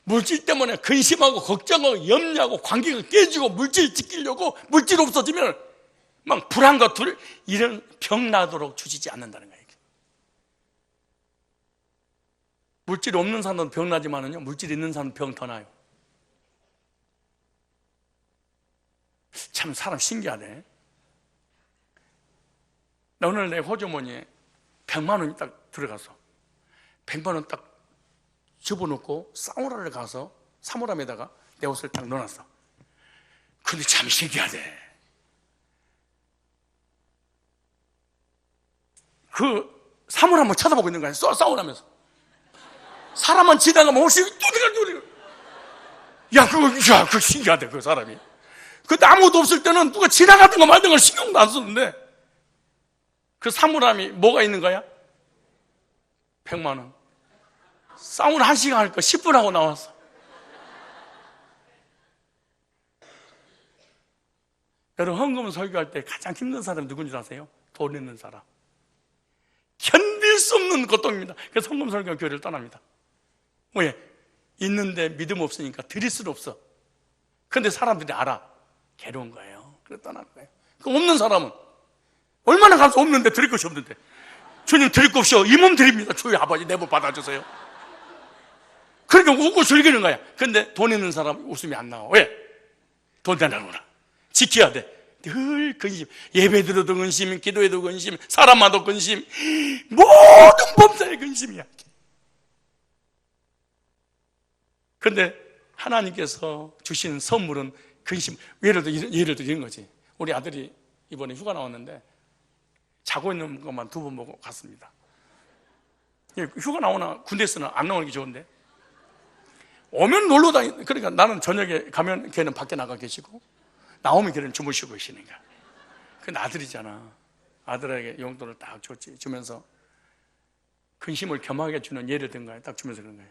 물질 때문에 근심하고 걱정하고 염려하고 관계가 깨지고 물질 지키려고 물질 없어지면 막 불안과 이런 병 나도록 주시지 않는다는 거예요. 물질 없는 사람은 병 나지만은요, 물질 있는 사람은 병 더 나요. 참 사람 신기하네. 나 오늘 내 호주머니에 100만 원이 딱 들어가서 100만 원 딱 집어넣고 사우나를 가서 사물함에다가 내 옷을 딱 넣어놨어. 근데 참 신기하대. 그 사물함을 쳐다보고 있는 거야. 사우나면서 사람만 지나가면 옷이 뚜리가. 그거 신기하대, 그 사람이. 그때 아무것도 없을 때는 누가 지나가든 거 말든 걸 신경도 안 쓰는데, 그 사물함이 뭐가 있는 거야? 100만 원. 사우나 1시간 할 거 10분 하고 나왔어. 여러분, 헌금 설교할 때 가장 힘든 사람이 누군지 아세요? 돈 있는 사람. 견딜 수 없는 고통입니다. 그래서 헌금 설교 교회를 떠납니다. 왜? 있는데 믿음 없으니까 드릴 수는 없어. 그런데 사람들이 알아. 괴로운 거예요. 그래서 떠나는 거예요. 그 없는 사람은 얼마나 가서 없는데 드릴 것이 없는데, 주님 드릴 것 없이요, 이 몸 드립니다. 주의 아버지 내 복 받아주세요. 그러니까 웃고 즐기는 거야. 근데 돈 있는 사람 웃음이 안 나와. 왜? 돈 내놔라. 지켜야 돼. 늘 근심. 예배 드려도 근심, 기도해도 근심, 사람 만도 근심, 모든 범사에 근심이야. 근데 하나님께서 주신 선물은 근심. 예를 들어 이런 거지. 우리 아들이 이번에 휴가 나왔는데 자고 있는 것만 2번 보고 갔습니다. 휴가 나오나 군대에서는 안 나오는 게 좋은데, 오면 놀러 다니. 그러니까 나는 저녁에 가면 걔는 밖에 나가 계시고 나오면 걔는 주무시고 계시는 거야. 근데 아들이잖아. 아들에게 용돈을 딱 주면서 근심을 겸하게 주는 예를 든 거야. 딱 주면서 그런 거예요.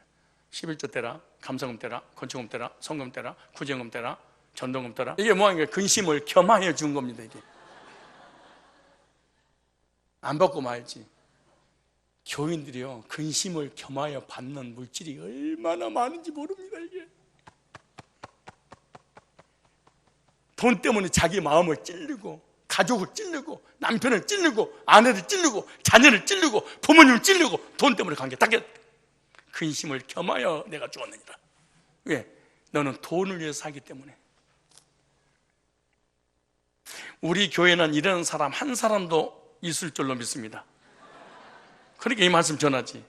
11조 떼라, 감사금 떼라, 건축금 떼라, 성금 떼라, 구제금 떼라, 전동금 떼라. 이게 뭐하는 거야? 근심을 겸하여 준 겁니다. 이게 안 받고 말지. 교인들이요, 근심을 겸하여 받는 물질이 얼마나 많은지 모릅니다. 이게 돈 때문에 자기 마음을 찔르고 가족을 찔르고 남편을 찔르고 아내를 찔르고 자녀를 찔르고 부모님을 찔르고 돈 때문에 관계 딱 근심을 겸하여 내가 주었느니라. 왜? 너는 돈을 위해서 살기 때문에. 우리 교회는 이런 사람 한 사람도 있을 줄로 믿습니다. 그러니까 이 말씀 전하지.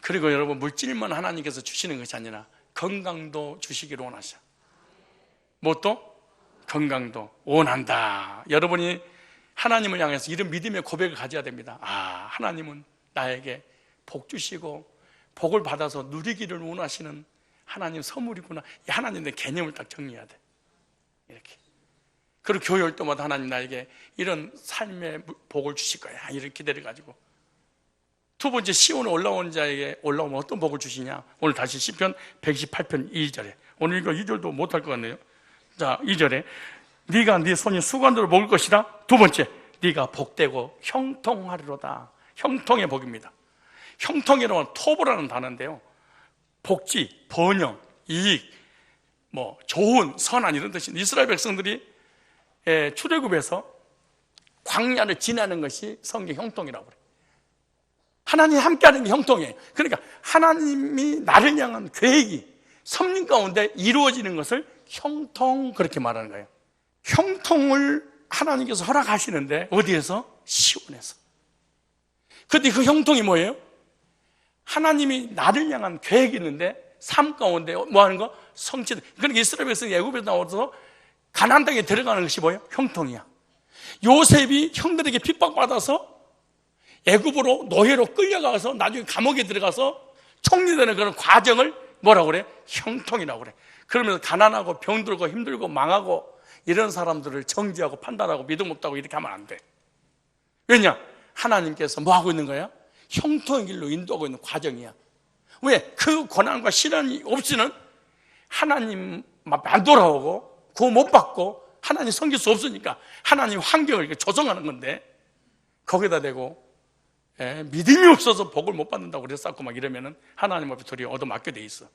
그리고 여러분, 물질만 하나님께서 주시는 것이 아니라 건강도 주시기를 원하셔. 뭣도? 건강도 원한다. 여러분이 하나님을 향해서 이런 믿음의 고백을 가져야 됩니다. 하나님은 나에게 복 주시고 복을 받아서 누리기를 원하시는 하나님 선물이구나. 이 하나님의 개념을 딱 정리해야 돼. 이렇게. 그리고 교회 올 때마다 하나님 나에게 이런 삶의 복을 주실 거야, 이렇게 기대해가지고. 두 번째, 시온에 올라온 자에게 올라오면 어떤 복을 주시냐. 오늘 다시 시편 118편 2절에, 오늘 이거 2절도 못할 것 같네요. 자, 2절에 네가 네 손이 수건으로 먹을 것이라. 두 번째, 네가 복되고 형통하리로다. 형통의 복입니다. 형통이라는 토보라는 단어인데요, 복지, 번영, 이익, 좋은, 선한 이런 뜻인데, 이스라엘 백성들이 출애굽에서 광야를 지나는 것이 성경 형통이라고 그래요. 하나님이 함께하는 게 형통이에요. 그러니까 하나님이 나를 향한 계획이 섭리 가운데 이루어지는 것을 형통, 그렇게 말하는 거예요. 형통을 하나님께서 허락하시는데 어디에서? 시온에서. 근데 그 형통이 뭐예요? 하나님이 나를 향한 계획이 있는데 삶 가운데 뭐 하는 거? 성취. 그러니까 이스라엘 백성이 애굽에서 나와서 가나안 땅에 들어가는 것이 뭐예요? 형통이야. 요셉이 형들에게 핍박받아서 애굽으로 노예로 끌려가서 나중에 감옥에 들어가서 총리되는 그런 과정을 뭐라고 그래? 형통이라고 그래. 그러면서 가난하고 병들고 힘들고 망하고 이런 사람들을 정죄하고 판단하고 믿음 없다고 이렇게 하면 안 돼. 왜냐? 하나님께서 뭐 하고 있는 거야? 형통의 길로 인도하고 있는 과정이야. 왜? 그 고난과 시련이 없이는 하나님 안 돌아오고 구원 못 받고 하나님 섬길 수 없으니까 하나님 환경을 조성하는 건데, 거기다 대고 믿음이 없어서 복을 못 받는다고 그랬었고 막 이러면은 하나님 앞에 도리어 얻어맞게 돼 있어.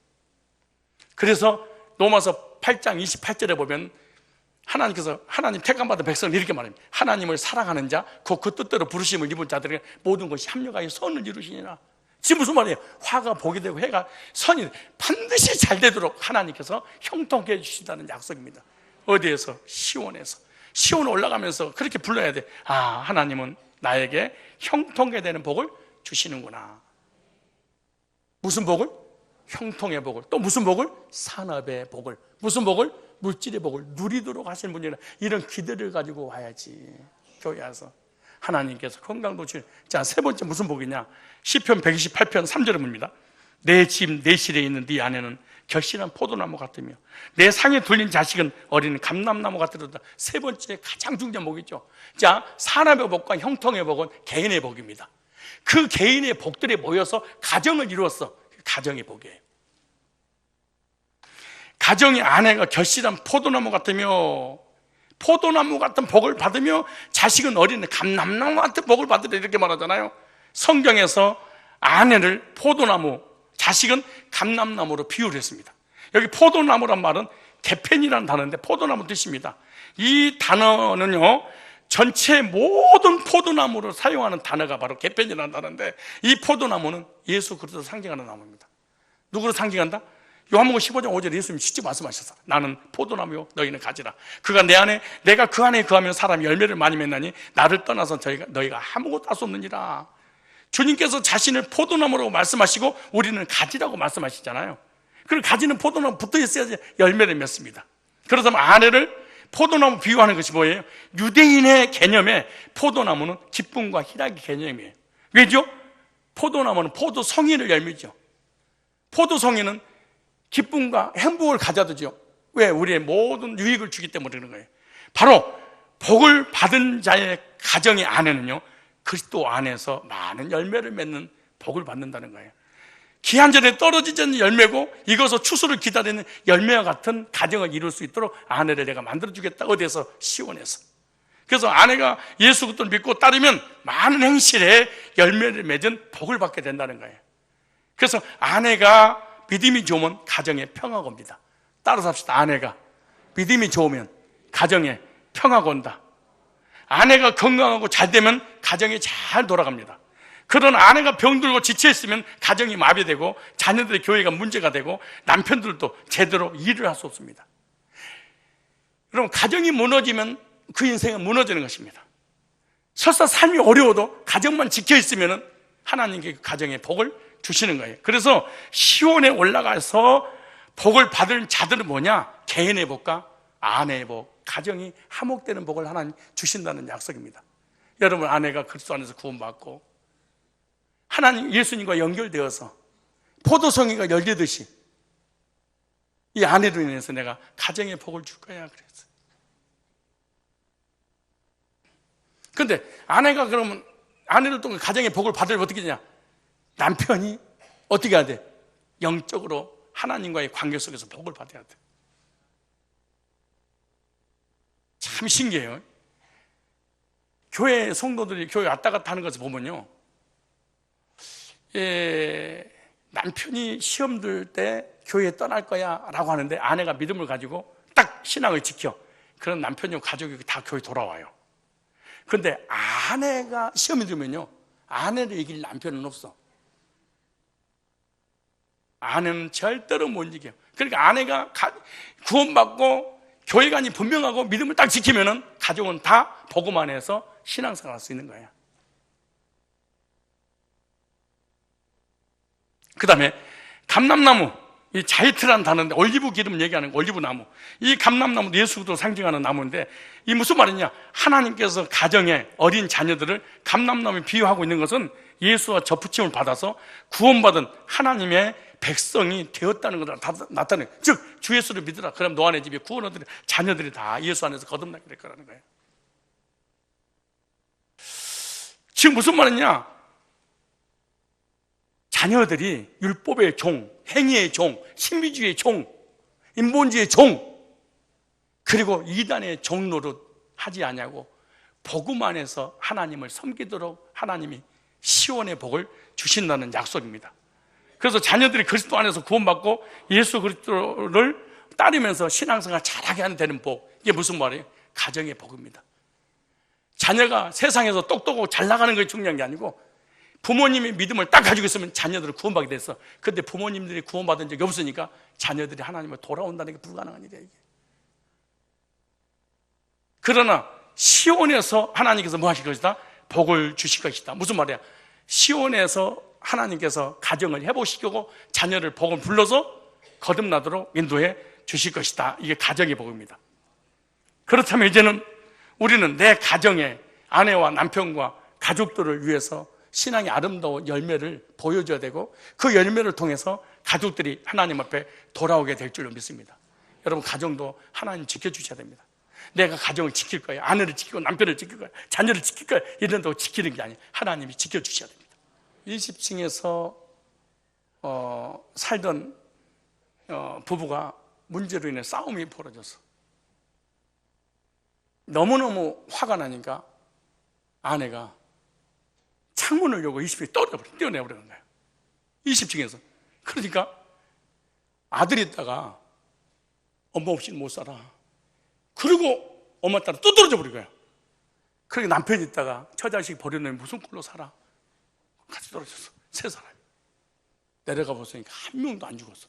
그래서 로마서 8장 28절에 보면 하나님께서 하나님 택함받은 백성을 이렇게 말합니다. 하나님을 사랑하는 자, 그 뜻대로 부르심을 입은 자들에게 모든 것이 합력하여 선을 이루시니라. 지금 무슨 말이에요? 화가 복이 되고 해가 선이 반드시 잘 되도록 하나님께서 형통케 해주신다는 약속입니다. 어디에서? 시온에서. 시온 올라가면서 그렇게 불러야 돼. 아, 하나님은 나에게 형통케 되는 복을 주시는구나. 무슨 복을? 형통의 복을. 또 무슨 복을? 산업의 복을. 무슨 복을? 물질의 복을 누리도록 하시는 분이라. 이런 기대를 가지고 와야지. 교회 와서 하나님께서 건강도 주시는. 자, 세 번째 무슨 복이냐? 시편 128편 3절에 봅니다. 내 집 내 실에 있는 네 아내는 결실한 포도나무 같으며 내 상에 둘린 자식은 어린 감람나무 같으로다. 세 번째 가장 중요한 복이죠. 자, 산업의 복과 형통의 복은 개인의 복입니다. 그 개인의 복들이 모여서 가정을 이루었어. 가정의 복이에요. 가정의 아내가 결실한 포도나무 같으며, 포도나무 같은 복을 받으며 자식은 어린 감람나무 같은 복을 받으라, 이렇게 말하잖아요. 성경에서 아내를 포도나무, 자식은 감람나무로 비유를 했습니다. 여기 포도나무란 말은 개펜이라는 단어인데 포도나무 뜻입니다. 이 단어는요, 전체 모든 포도나무를 사용하는 단어가 바로 개펜이라는 단어인데, 이 포도나무는 예수 그리스도를 상징하는 나무입니다. 누구를 상징한다? 요한복음 15장 5절에 예수님이 직접 말씀하셨어. 나는 포도나무요 너희는 가지라. 그가 내 안에, 내가 그 안에 거하면 사람이 열매를 많이 맺나니 나를 떠나서 너희가 아무것도 할 수 없느니라. 주님께서 자신을 포도나무라고 말씀하시고 우리는 가지라고 말씀하시잖아요. 그리고 가지는 포도나무 붙어 있어야지 열매를 맺습니다. 그렇다면 아내를 포도나무 비유하는 것이 뭐예요? 유대인의 개념에 포도나무는 기쁨과 희락의 개념이에요. 왜죠? 포도나무는 포도 성인을 열매죠. 포도 성인은 기쁨과 행복을 가져다죠. 왜? 우리의 모든 유익을 주기 때문에 그런 거예요. 바로 복을 받은 자의 가정의 아내는요, 그리스도 안에서 많은 열매를 맺는 복을 받는다는 거예요. 기한 전에 떨어지지 않는 열매고 이것을 추수를 기다리는 열매와 같은 가정을 이룰 수 있도록 아내를 내가 만들어주겠다. 어디에서? 시온에서. 그래서 아내가 예수 그리스도를 믿고 따르면 많은 행실에 열매를 맺은 복을 받게 된다는 거예요. 그래서 아내가 믿음이 좋으면 가정에 평화가 옵니다. 따라서 합시다. 아내가 믿음이 좋으면 가정에 평화가 온다. 아내가 건강하고 잘 되면 가정이 잘 돌아갑니다. 그런 아내가 병들고 지쳐있으면 가정이 마비되고 자녀들의 교회가 문제가 되고 남편들도 제대로 일을 할 수 없습니다. 그럼 가정이 무너지면 그 인생은 무너지는 것입니다. 설사 삶이 어려워도 가정만 지켜있으면 하나님께 그 가정에 복을 주시는 거예요. 그래서 시온에 올라가서 복을 받을 자들은 뭐냐? 개인의 복과 아내의 복, 가정이 화목되는 복을 하나님 주신다는 약속입니다. 여러분, 아내가 그리스도 안에서 구원받고 하나님 예수님과 연결되어서 포도송이가 열리듯이 이 아내로 인해서 내가 가정의 복을 줄 거야 그랬어요. 근데 아내가 그러면 아내를 통해 가정의 복을 받으려면 어떻게 되냐? 남편이 어떻게 해야 돼? 영적으로 하나님과의 관계 속에서 복을 받아야 돼. 참 신기해요. 교회 성도들이 교회 왔다 갔다 하는 것을 보면요, 남편이 시험 들 때 교회에 떠날 거야 라고 하는데 아내가 믿음을 가지고 딱 신앙을 지켜. 그런 남편이고 가족이 다 교회 돌아와요. 그런데 아내가 시험이 들면요, 아내를 이길 남편은 없어. 아내는 절대로 못 이겨. 그러니까 아내가 구원받고 교회관이 분명하고 믿음을 딱 지키면은 가족은 다 복음만 해서 신앙생활 할 수 있는 거야. 그 다음에 감람나무, 이 자이트라는 단어인데 올리브 기름 얘기하는 거, 올리브 나무. 이 감람나무도 예수도 상징하는 나무인데 이 무슨 말이냐? 하나님께서 가정에 어린 자녀들을 감람나무에 비유하고 있는 것은 예수와 접붙임을 받아서 구원받은 하나님의 백성이 되었다는 것을 나타내는, 즉 주 예수를 믿으라. 그럼 너 안에 집에 구원 얻으리 자녀들이 다 예수 안에서 거듭나게 될 거라는 거예요. 지금 무슨 말이냐? 자녀들이 율법의 종, 행위의 종, 신비주의의 종, 인본주의의 종, 그리고 이단의 종 노릇 하지 않냐고 복음 안에서 하나님을 섬기도록 하나님이 시온의 복을 주신다는 약속입니다. 그래서 자녀들이 그리스도 안에서 구원받고 예수 그리스도를 따르면서 신앙생활 잘하게 하는 되는 복, 이게 무슨 말이에요? 가정의 복입니다. 자녀가 세상에서 똑똑하고 잘 나가는 것이 중요한 게 아니고 부모님이 믿음을 딱 가지고 있으면 자녀들을 구원받게 됐어. 그런데 부모님들이 구원받은 적이 없으니까 자녀들이 하나님을 돌아온다는 게 불가능한 일이야, 이게. 그러나 시온에서 하나님께서 뭐 하실 것이다? 복을 주실 것이다. 무슨 말이야? 시온에서 하나님께서 가정을 회복시키고 자녀를 복을 불러서 거듭나도록 인도해 주실 것이다. 이게 가정의 복입니다. 그렇다면 이제는 우리는 내 가정에 아내와 남편과 가족들을 위해서 신앙의 아름다운 열매를 보여줘야 되고 그 열매를 통해서 가족들이 하나님 앞에 돌아오게 될 줄로 믿습니다. 여러분, 가정도 하나님 지켜주셔야 됩니다. 내가 가정을 지킬 거예요, 아내를 지키고 남편을 지킬 거예요, 자녀를 지킬 거예요, 이런다고 지키는 게 아니에요. 하나님이 지켜주셔야 됩니다. 20층에서 살던 부부가 문제로 인해 싸움이 벌어졌어. 너무너무 화가 나니까 아내가 창문을 열고 20층에 뛰어내버리는 거예요. 20층에서. 그러니까 아들이 있다가 엄마 없이는 못 살아. 그리고 엄마 따라 또 떨어져 버린 거예요. 그러니까 남편이 있다가 처자식 버려놓으면 무슨 꼴로 살아? 같이 떨어졌어. 세 사람이. 내려가 보니까 한 명도 안 죽었어.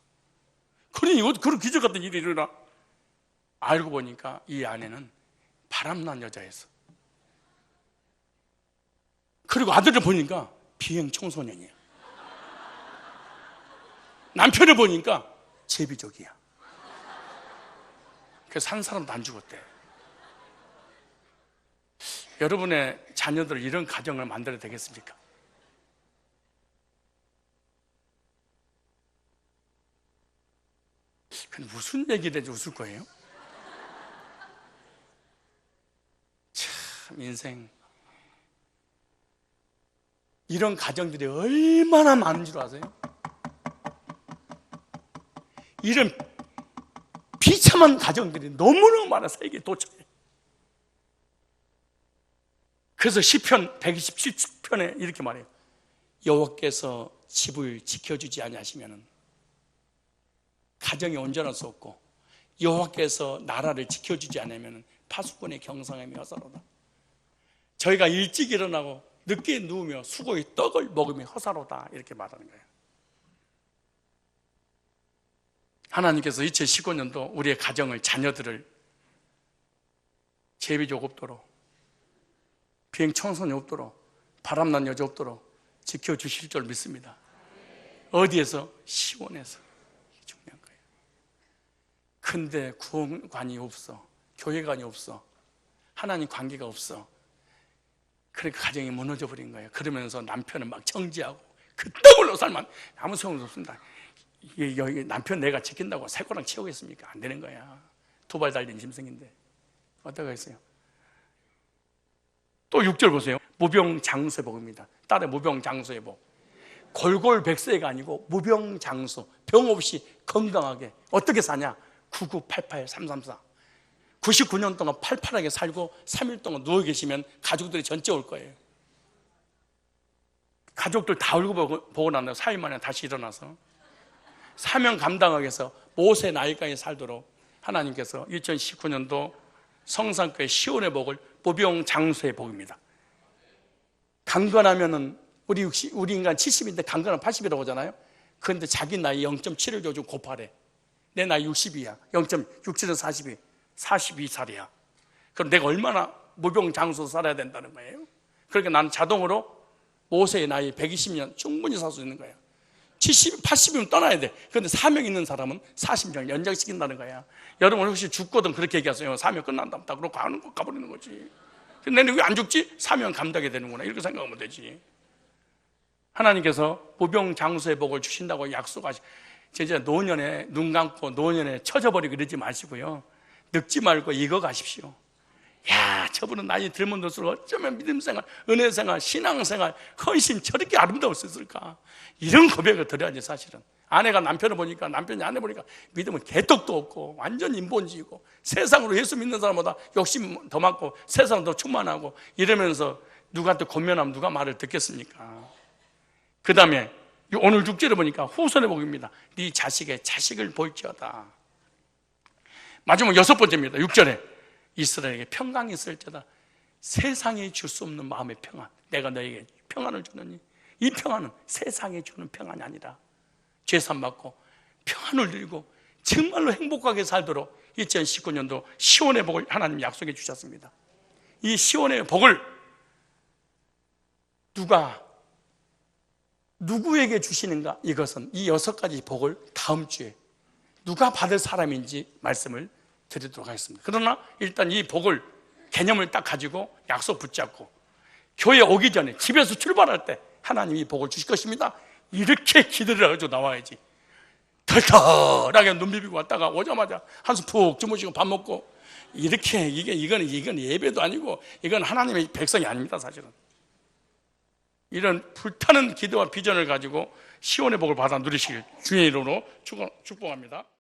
그러니 이거 그런 기적 같은 일이 일어나. 알고 보니까 이 아내는 바람난 여자였어. 그리고 아들을 보니까 비행 청소년이야. 남편을 보니까 제비족이야. 그래서 한 사람도 안 죽었대. 여러분의 자녀들 이런 가정을 만들어야 되겠습니까? 근데 무슨 얘기를 해도 웃을 거예요? 참, 인생 이런 가정들이 얼마나 많은 줄 아세요? 이런 비참한 가정들이 너무너무 많아서 이게 도착해. 그래서 시편 127편에 이렇게 말해요. 여호와께서 집을 지켜주지 아니하시면은 가정이 온전할 수 없고 여호와께서 나라를 지켜주지 않으면 파수꾼의 경상함이 허사로다. 저희가 일찍 일어나고 늦게 누우며 수고의 떡을 먹으며 허사로다, 이렇게 말하는 거예요. 하나님께서 2019년도 우리의 가정을, 자녀들을 제비족 없도록, 비행 청소년 없도록, 바람난 여자 없도록 지켜주실 줄 믿습니다. 어디에서? 시온에서. 이게 중요한 거예요. 근데 구원관이 없어, 교회관이 없어, 하나님 관계가 없어. 그러니까 가정이 무너져 버린 거예요. 그러면서 남편은 막 정지하고 그 떡을로 살면 아무 소용 없습니다. 여기 남편 내가 지킨다고 새 거랑 채우겠습니까? 안 되는 거야. 두 발 달린 짐승인데 어디가 있어요? 또 6절 보세요. 무병장수의 복입니다. 딸의 무병장수의 복. 골골백세가 아니고 무병장수, 병 없이 건강하게 어떻게 사냐? 9988334. 99년 동안 팔팔하게 살고 3일 동안 누워 계시면 가족들이 전체 올 거예요. 가족들 다 울고 보고 난 다음에 4일 만에 다시 일어나서 사명 감당하기 위해서 모세 나이까지 살도록 하나님께서 2019년도 성산교회 시온의 복을 무병장수의 복입니다. 강건하면은 우리 인간 70인데 강건은 80이라고 하잖아요. 그런데 자기 나이 0.7을 좀 곱하래. 내 나이 60이야. 0.67은 42. 42살이야. 그럼 내가 얼마나 무병장수 살아야 된다는 거예요. 그러니까 나는 자동으로 모세의 나이 120년 충분히 살 수 있는 거예요. 70, 80이면 떠나야 돼. 그런데 사명 있는 사람은 40년 연장시킨다는 거야. 여러분 혹시 죽거든 그렇게 얘기하세요. 사명 끝난다. 그러고 가버리는 거지. 근데 내가 왜 안 죽지? 사명 감당이 되는구나. 이렇게 생각하면 되지. 하나님께서 무병장수의 복을 주신다고 약속하시. 진짜 노년에 눈 감고 노년에 처져버리고 이러지 마시고요. 늙지 말고 익어가십시오. 야, 저분은 나이 들면 들수록 어쩌면 믿음생활, 은혜생활, 신앙생활, 헌신 저렇게 아름다울 수 있을까? 이런 고백을 드려야지 사실은. 아내가 남편을 보니까 남편이 아내 보니까 믿음은 개떡도 없고 완전 인본주의고 세상으로 예수 믿는 사람보다 욕심 더 많고 세상 더 충만하고 이러면서 누구한테 권면하면 누가 말을 듣겠습니까? 그 다음에 오늘 6절에 보니까 후손의 복입니다. 네 자식의 자식을 볼지어다. 마지막 6번째입니다. 6절에 이스라엘에게 평강이 있을지어다. 세상에 줄 수 없는 마음의 평안, 내가 너에게 평안을 주느니 이 평안은 세상에 주는 평안이 아니라 죄산 받고 평안을 누리고 정말로 행복하게 살도록 2019년도 시온의 복을 하나님 약속해 주셨습니다. 이 시온의 복을 누구에게 주시는가? 이것은 이 6가지 복을 다음 주에 누가 받을 사람인지 말씀을 드리도록 하겠습니다. 그러나 일단 이 복을 개념을 딱 가지고 약속 붙잡고 교회 오기 전에 집에서 출발할 때 하나님이 이 복을 주실 것입니다. 이렇게 기도를 하고 나와야지. 털털하게 눈 비비고 왔다가 오자마자 한숨 푹 주무시고 밥 먹고 이렇게 이건 예배도 아니고 이건 하나님의 백성이 아닙니다. 사실은 이런 불타는 기도와 비전을 가지고 시온의 복을 받아 누리시길 주의 이름으로 축복합니다.